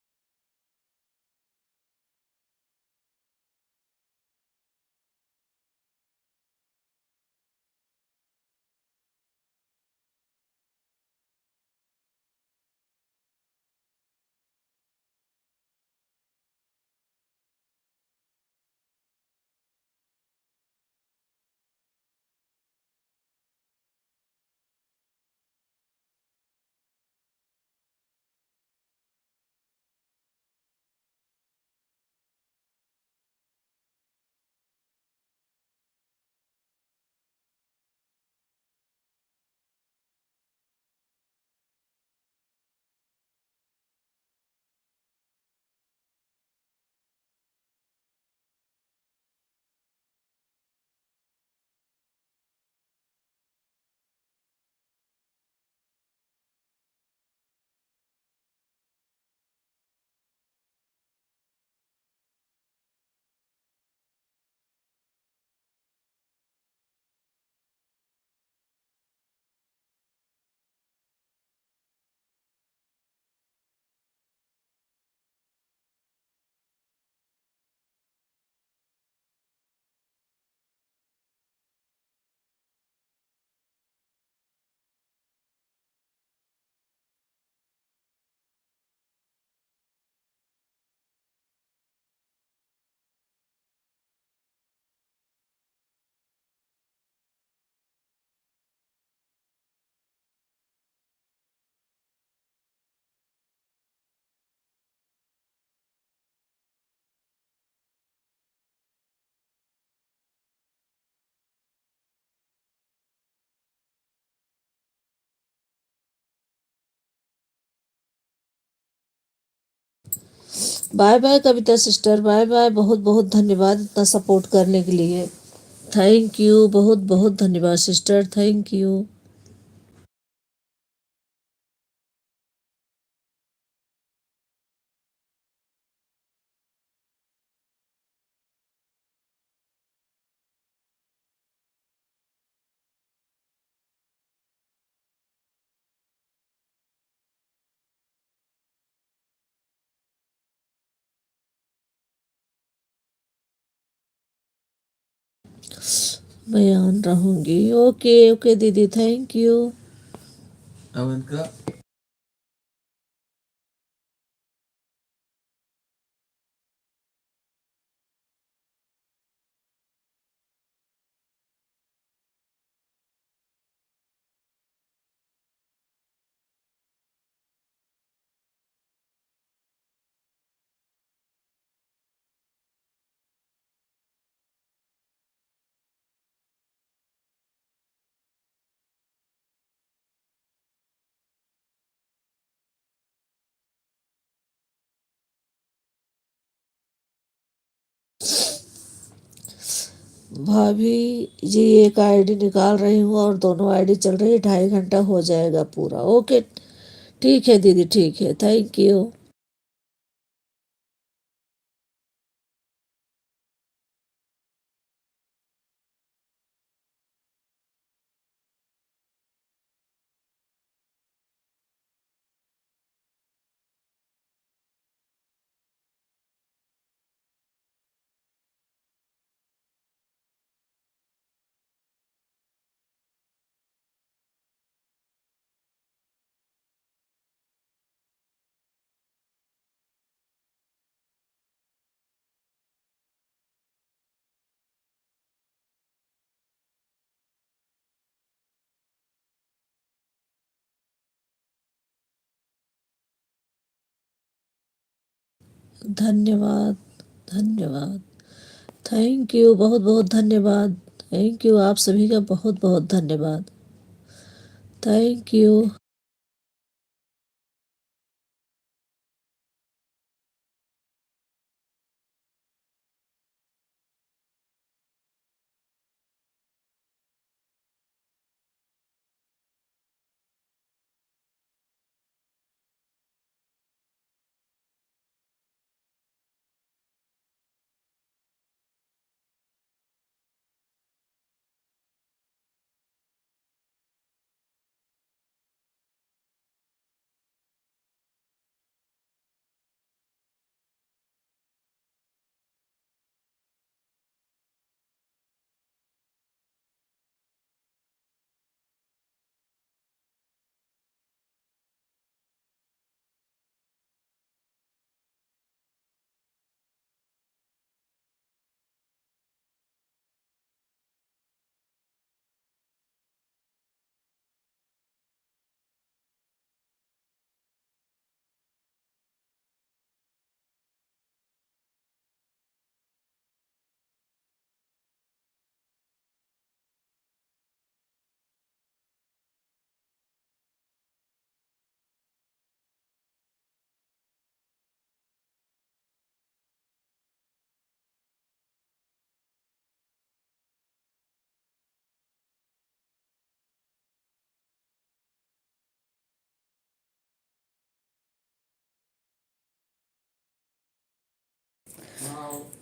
बाय बाय कविता सिस्टर, बाय बाय, बहुत बहुत धन्यवाद इतना सपोर्ट करने के लिए। थैंक यू, बहुत बहुत धन्यवाद सिस्टर, थैंक यू। मैं ऑन रहूंगी, ओके ओके दीदी, थैंक यू। अब इनका भाभी जी एक आईडी निकाल रही हूँ और दोनों आईडी चल रही है, 2.5 घंटा हो जाएगा पूरा, ओके। ठीक है दीदी, ठीक है, थैंक यू। धन्यवाद, धन्यवाद, थैंक यू, बहुत बहुत धन्यवाद, थैंक यू आप सभी का, बहुत बहुत धन्यवाद, थैंक यू।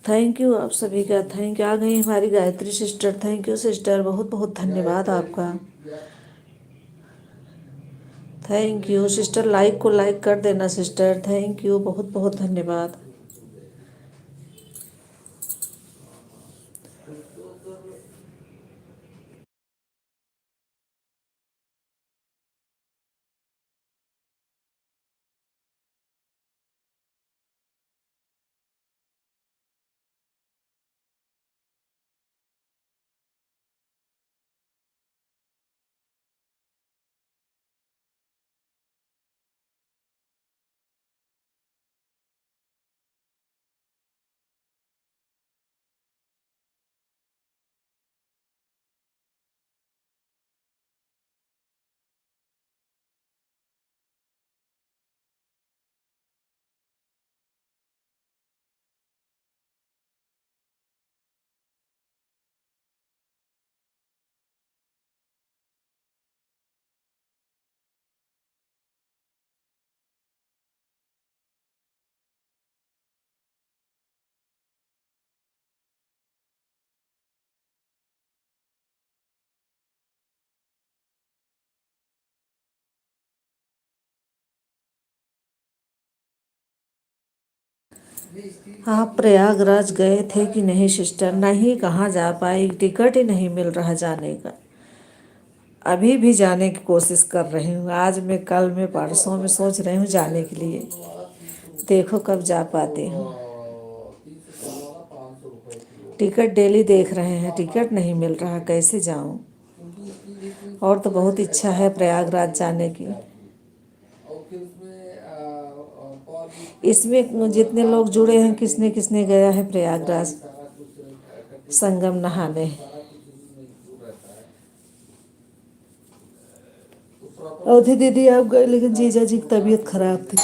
थैंक यू आप सभी का, थैंक यू। आ गई हमारी Gayatri sister, thank you sister, बहुत बहुत धन्यवाद आपका, थैंक यू सिस्टर। लाइक को लाइक कर देना सिस्टर, थैंक यू, बहुत बहुत धन्यवाद। आप प्रयागराज गए थे कि नहीं सिस्टर? नहीं, कहाँ जा पाई, टिकट ही नहीं मिल रहा जाने का। अभी भी जाने की कोशिश कर रही हूँ, आज में कल में परसों में सोच रही हूँ जाने के लिए, देखो कब जा पाती हूँ। टिकट डेली देख रहे हैं, टिकट नहीं मिल रहा, कैसे जाऊँ। और तो बहुत इच्छा है प्रयागराज जाने की। इसमें जितने लोग जुड़े हैं, किसने किसने गया है प्रयागराज संगम नहाने? अवधि दीदी आप गए, लेकिन जीजा जी की तबीयत खराब थी।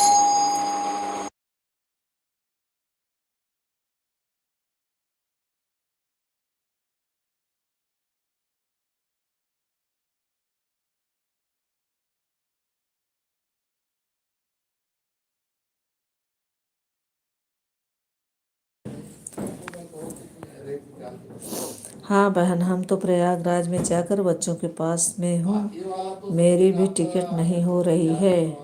हाँ बहन, हम तो प्रयागराज में जाकर बच्चों के पास में हूँ, मेरी भी टिकट नहीं हो रही है।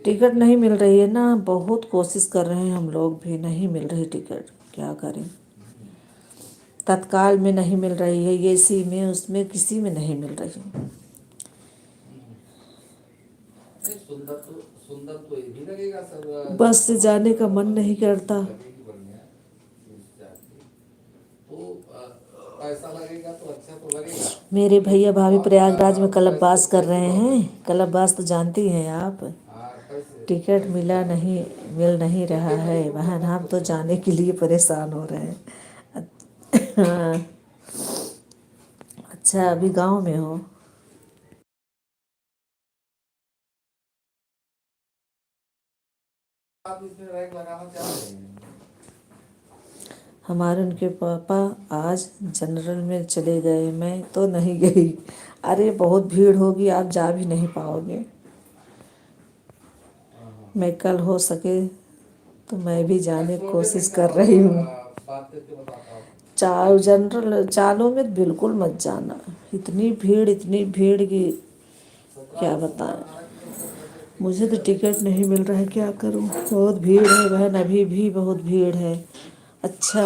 टिकट नहीं मिल रही है ना, बहुत कोशिश कर रहे हैं हम लोग भी, नहीं मिल रही टिकट, क्या करें। तत्काल में नहीं मिल रही है, एसी में, उसमें किसी में नहीं मिल रही। बस से जाने का मन नहीं करता। मेरे भैया भाभी प्रयागराज में कल्पवास कर रहे हैं। कल्पवास तो जानती हैं आप। टिकट मिल नहीं रहा है बहन, हम तो जाने के लिए परेशान हो रहे हैं। हाँ, अच्छा अभी गांव में हो? हमारे उनके पापा आज जनरल में चले गए, मैं तो नहीं गई। अरे बहुत भीड़ होगी, आप जा भी नहीं पाओगे। मैं कल हो सके तो मैं भी जाने की कोशिश कर रही हूँ। जनरल चालों में बिल्कुल मत जाना, इतनी भीड़ की क्या बताएं। मुझे तो टिकट नहीं मिल रहा है, क्या करूँ, बहुत भीड़ है बहन, अभी भी बहुत भीड़ है। अच्छा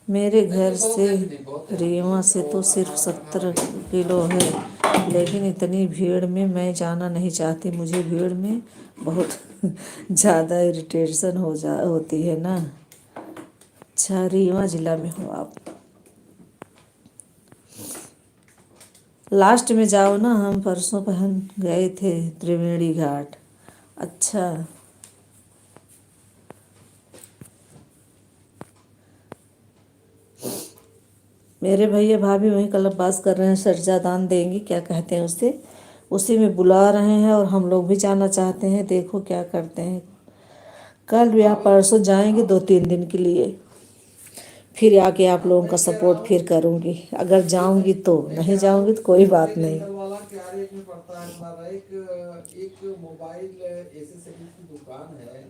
मेरे घर से रीवा से तो सिर्फ 70 किलो है, लेकिन इतनी भीड़ में मैं जाना नहीं चाहती, मुझे भीड़ में बहुत ज़्यादा इरिटेशन होती है ना। अच्छा रीवा जिला में हो आप? लास्ट में जाओ ना, हम परसों पहन गए थे त्रिवेणी घाट। अच्छा मेरे भैया भाभी वहीं कल्पवास कर रहे हैं, सर्जा दान देंगे, क्या कहते हैं उसे, उसी में बुला रहे हैं, और हम लोग भी जाना चाहते हैं, देखो क्या करते हैं। कल या परसों जाएंगे 2-3 दिन के लिए, फिर आके आप लोगों का सपोर्ट फिर करूँगी। अगर जाऊँगी तो, नहीं जाऊँगी तो कोई बात नहीं। क्या रेट में पड़ता है तुम्हारा? एक एक मोबाइल एसेसरीज की दुकान है।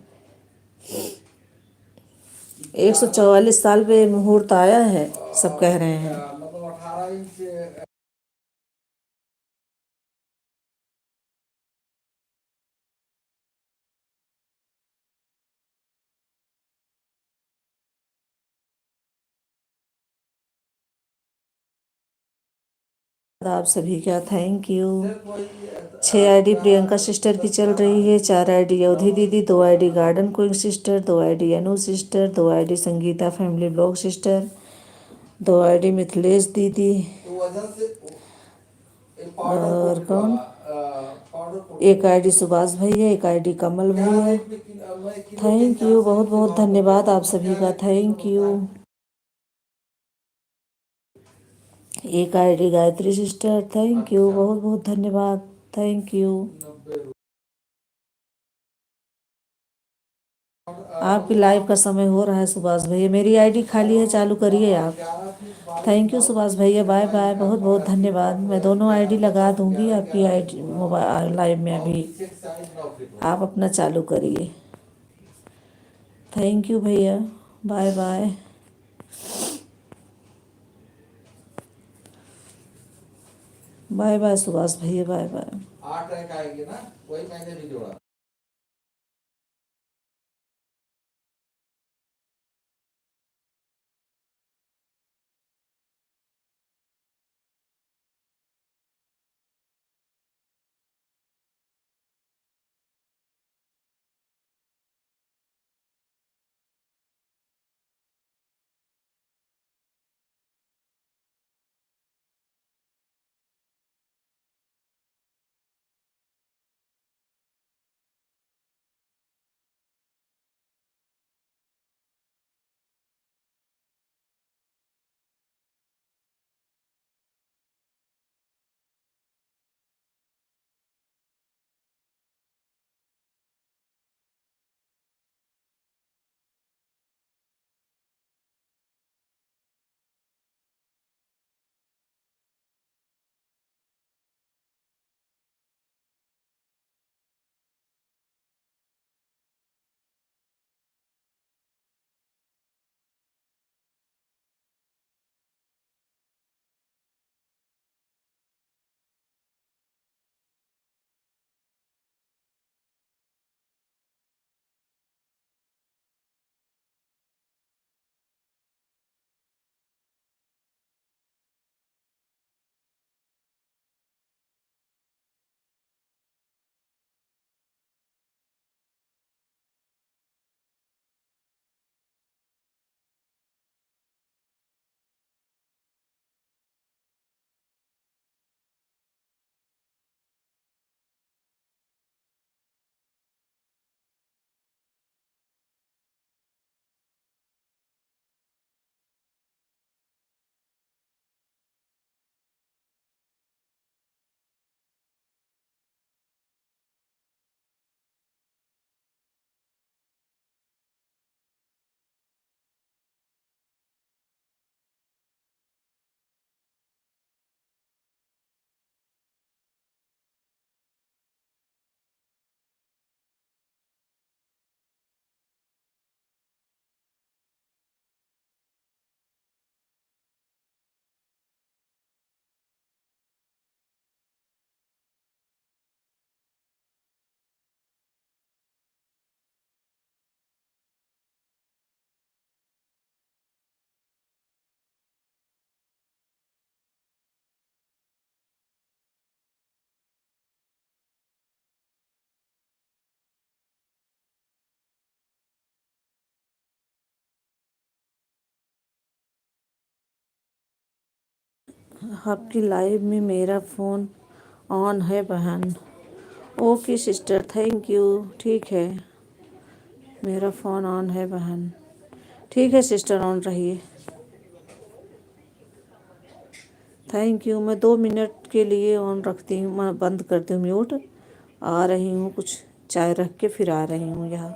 144 साल पे मुहूर्त आया है, सब कह रहे हैं। मतलब 18 इंच। आप सभी का thank you. 6 ID Priyanka sister की चल रही है, 4 आईडी अवधि दीदी, 2 ID garden queen sister, 2 ID Anu sister, 2 ID Sangeeta family blog sister, 2 ID Mithilesh दीदी, और कौन, एक आईडी सुभाष भैया, एक आईडी कमल भैया। थैंक यू, बहुत बहुत धन्यवाद आप सभी का, थैंक यू। एक ID Gayatri sister, thank you, बहुत बहुत धन्यवाद, थैंक यू। आपकी लाइव का समय हो रहा है सुभाष भैया, मेरी आईडी खाली है, चालू करिए आप। थैंक यू सुभाष भैया, बाय बाय, बहुत बहुत धन्यवाद। मैं दोनों आईडी लगा दूंगी आपकी आईडी मोबाइल लाइव में, अभी आप अपना चालू करिए। थैंक यू भैया, bye bye. Bye bye Subhash भैया, बाय बाय। 8 रैक आएंगे ना, वही मैंने भी जोड़ा। आपकी लाइव में मेरा फ़ोन ऑन है बहन। ओके सिस्टर, थैंक यू, ठीक है, मेरा फ़ोन ऑन है बहन। ठीक है सिस्टर, ऑन रहिए। Thank you. मैं 2 मिनट के लिए ऑन रखती हूँ, मैं बंद करती हूँ म्यूट। आ रही हूँ, कुछ चाय रख के फिर आ रही हूँ यहाँ।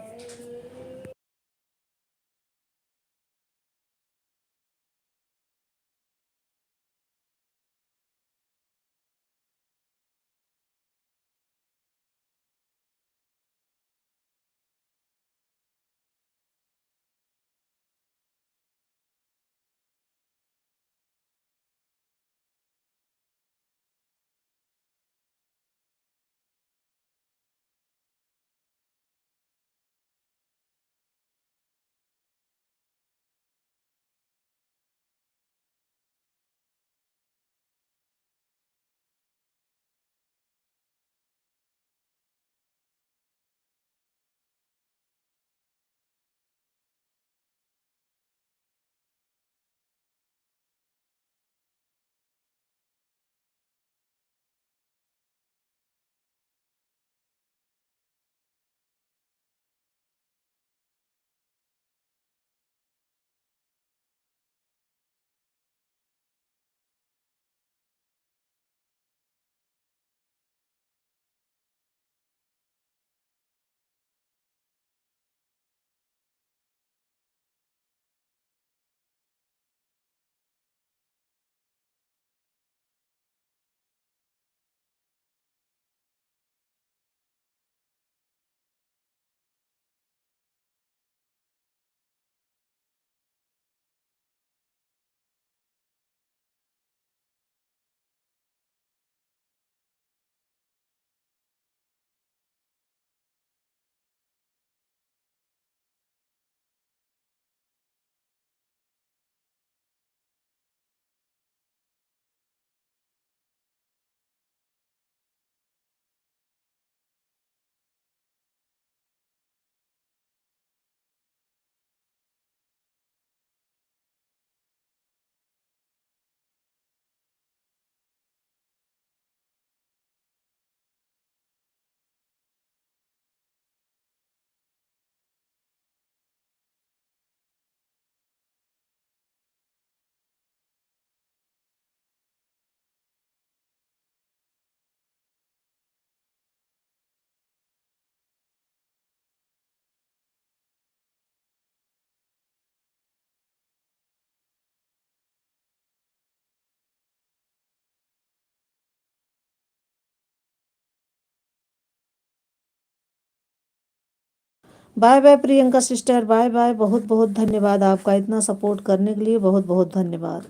Bye bye Priyanka sister, bye bye. बहुत बहुत धन्यवाद आपका इतना सपोर्ट करने के लिए, बहुत बहुत धन्यवाद।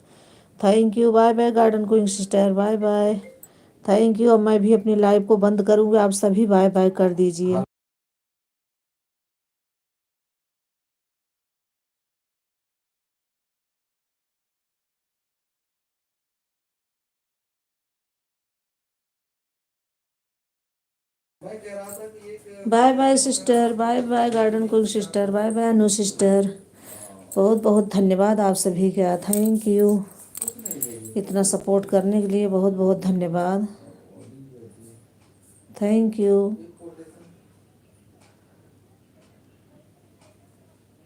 Thank you. Bye bye garden queen sister, bye bye. Thank you. अब मैं भी अपनी लाइव को बंद करूँगी, आप सभी बाय बाय कर दीजिए। मैं कह रहा था कि एक bye bye sister, bye bye garden queen sister, bye bye Anu sister. बहुत बहुत धन्यवाद आप सभी का, थैंक यू। इतना सपोर्ट करने के लिए बहुत बहुत धन्यवाद, थैंक यू।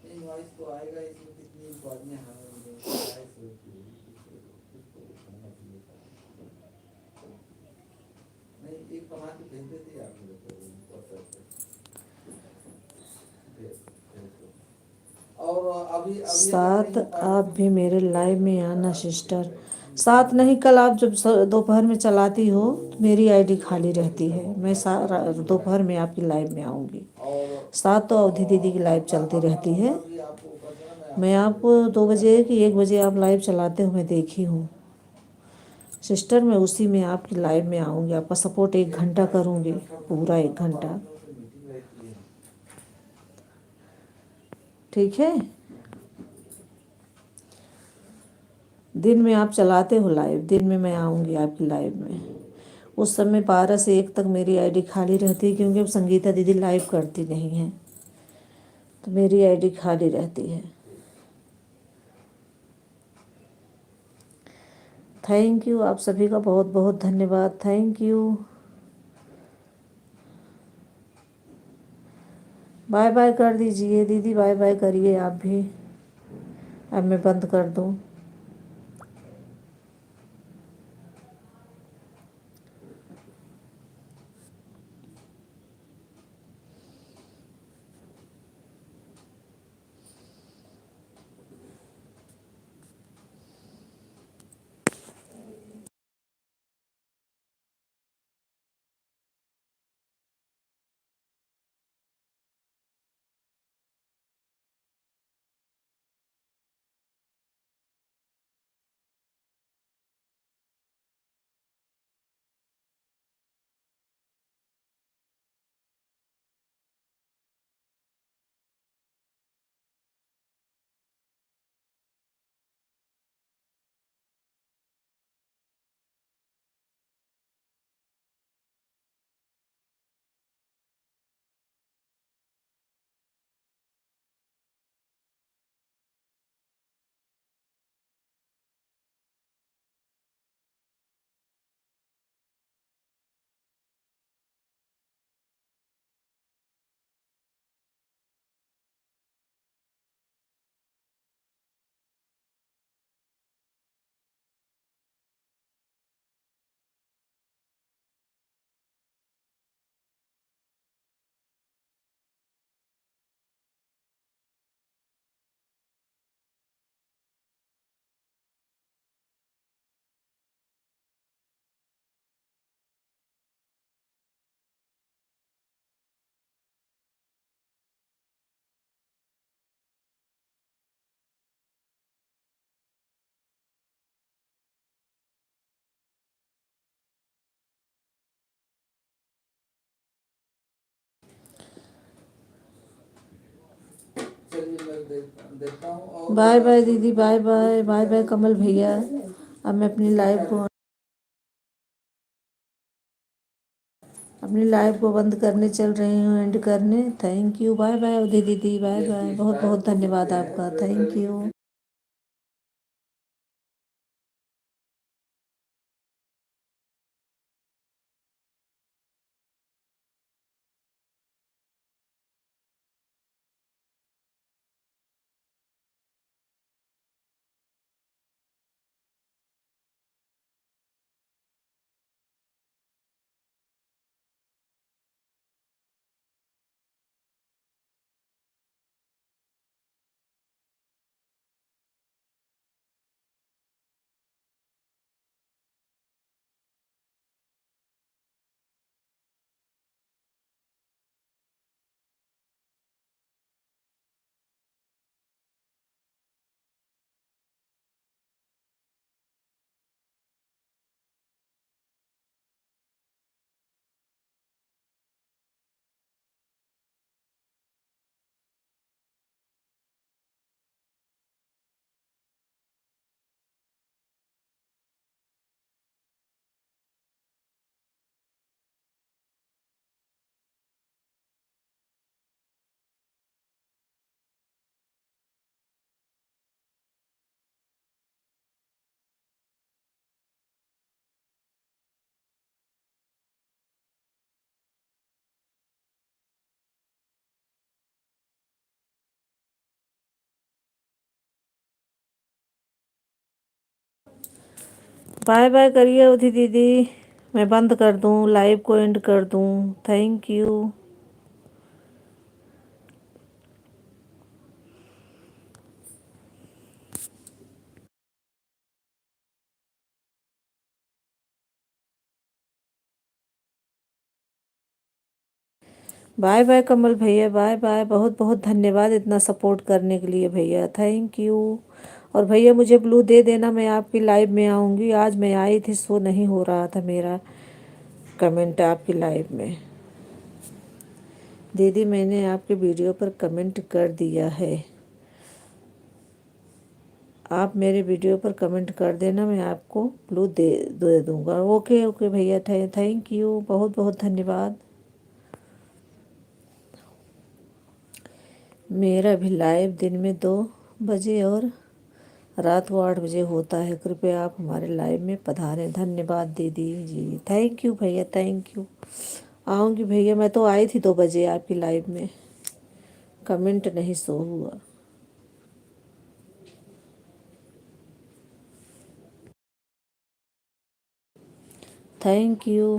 इनवॉइस तो आएगा, इसमें कितनी इंक्वायरियां हमें 250 कुछ तो होना चाहिए था। नहीं, एक बना के भेज देते आप मेरे को WhatsApp पे। भेज दो। और अभी अभी अगर साथ कहीं आप भी मेरे लाइव में आना पार्टिसिपेट सिस्टर। साथ नहीं, कल आप जब दोपहर में चलाती हो तो मेरी आईडी खाली रहती है, मैं दोपहर में आपकी लाइव में आऊँगी। और साथ तो अवधि दीदी की लाइव चलती रहती है। भी आपको ऊपर से ना मैं मैं आपको आपको 2 बजे कि 1 बजे आप लाइव चलाते हुए देखी हूँ सिस्टर। मैं उसी में आपकी लाइव में आऊँगी, आपका सपोर्ट 1 घंटा करूँगी, पूरा 1 घंटा, मीटिंग रहती है। ठीक है। दिन में आप चलाते हो लाइव, दिन में मैं आऊँगी आपकी लाइव में। उस समय 12 से 1 तक मेरी आईडी खाली रहती है, क्योंकि अब संगीता दीदी लाइव करती नहीं है, तो मेरी आईडी खाली रहती है। थैंक यू, आप सभी का बहुत बहुत धन्यवाद, थैंक यू। बाय बाय कर दीजिए दीदी, बाय बाय करिए आप भी। अब मैं बंद कर दूँ। देता हूँ। और बाय बाय दीदी, बाय बाय, बाय बाय कमल भैया। अब मैं अपनी लाइव को बंद करने चल रही हूँ, एंड करने। थैंक यू, बाय बाय अवधि दीदी, बाय बाय, बहुत बहुत धन्यवाद आपका, थैंक यू। बाय बाय करिए अवधि दीदी, मैं बंद कर दूं, लाइव को एंड कर दूं। Thank you. बाय बाय कमल भैया, बाय बाय। बहुत बहुत धन्यवाद इतना सपोर्ट करने के लिए भैया, थैंक यू। और भैया मुझे ब्लू दे देना, मैं आपकी लाइव में आऊँगी। आज मैं आई थी, सो नहीं हो रहा था मेरा कमेंट आपकी लाइव में। दीदी मैंने आपके वीडियो पर कमेंट कर दिया है, आप मेरे वीडियो पर कमेंट कर देना, मैं आपको ब्लू दे दूँगा। ओके ओके भैया, थैंक यू, बहुत बहुत धन्यवाद। मेरा भी लाइव दिन में 2 बजे और रात को 8 बजे होता है। कृपया आप हमारे लाइव में पधारें। धन्यवाद दीदी जी, थैंक यू भैया, थैंक यू। आऊँगी भैया, मैं तो आई थी 2 बजे आपकी लाइव में, कमेंट नहीं शो हुआ। Thank you.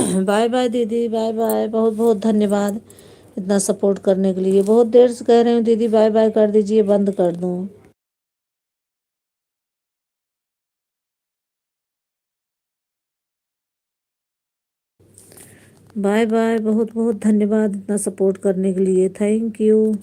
बाय बाय दीदी, बाय बाय, बहुत बहुत धन्यवाद इतना सपोर्ट करने के लिए। बहुत देर से कह रही हूँ दीदी बाय बाय कर दीजिए, बंद कर दूँ। बाय बाय, बहुत बहुत धन्यवाद इतना सपोर्ट करने के लिए, थैंक यू।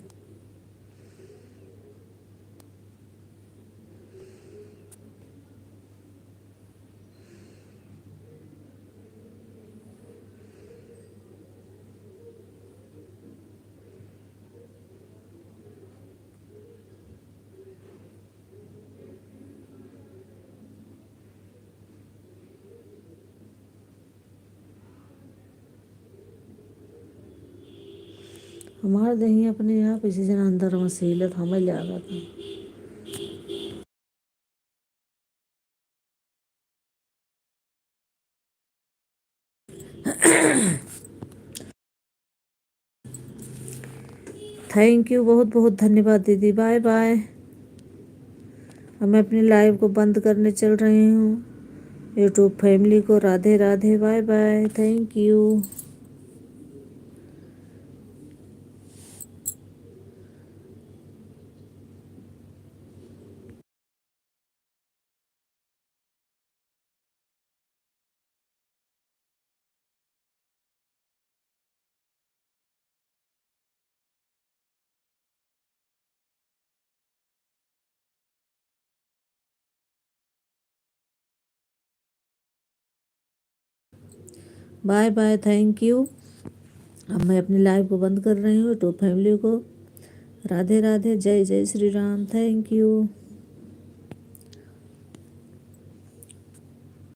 हमार दही अपने आप इसी जन अंदर में सीलत हमें लागत। थैंक यू, बहुत बहुत धन्यवाद दीदी, बाय बाय। अब मैं अपनी लाइव को बंद करने चल रही हूँ। यूट्यूब फैमिली को Radhe Radhe, bye bye, thank you. Bye bye, thank you. अब मैं अपनी लाइव को बंद कर रही हूँ। यूट्यूब फैमिली को राधे राधे, जय जय श्री राम, थैंक यू।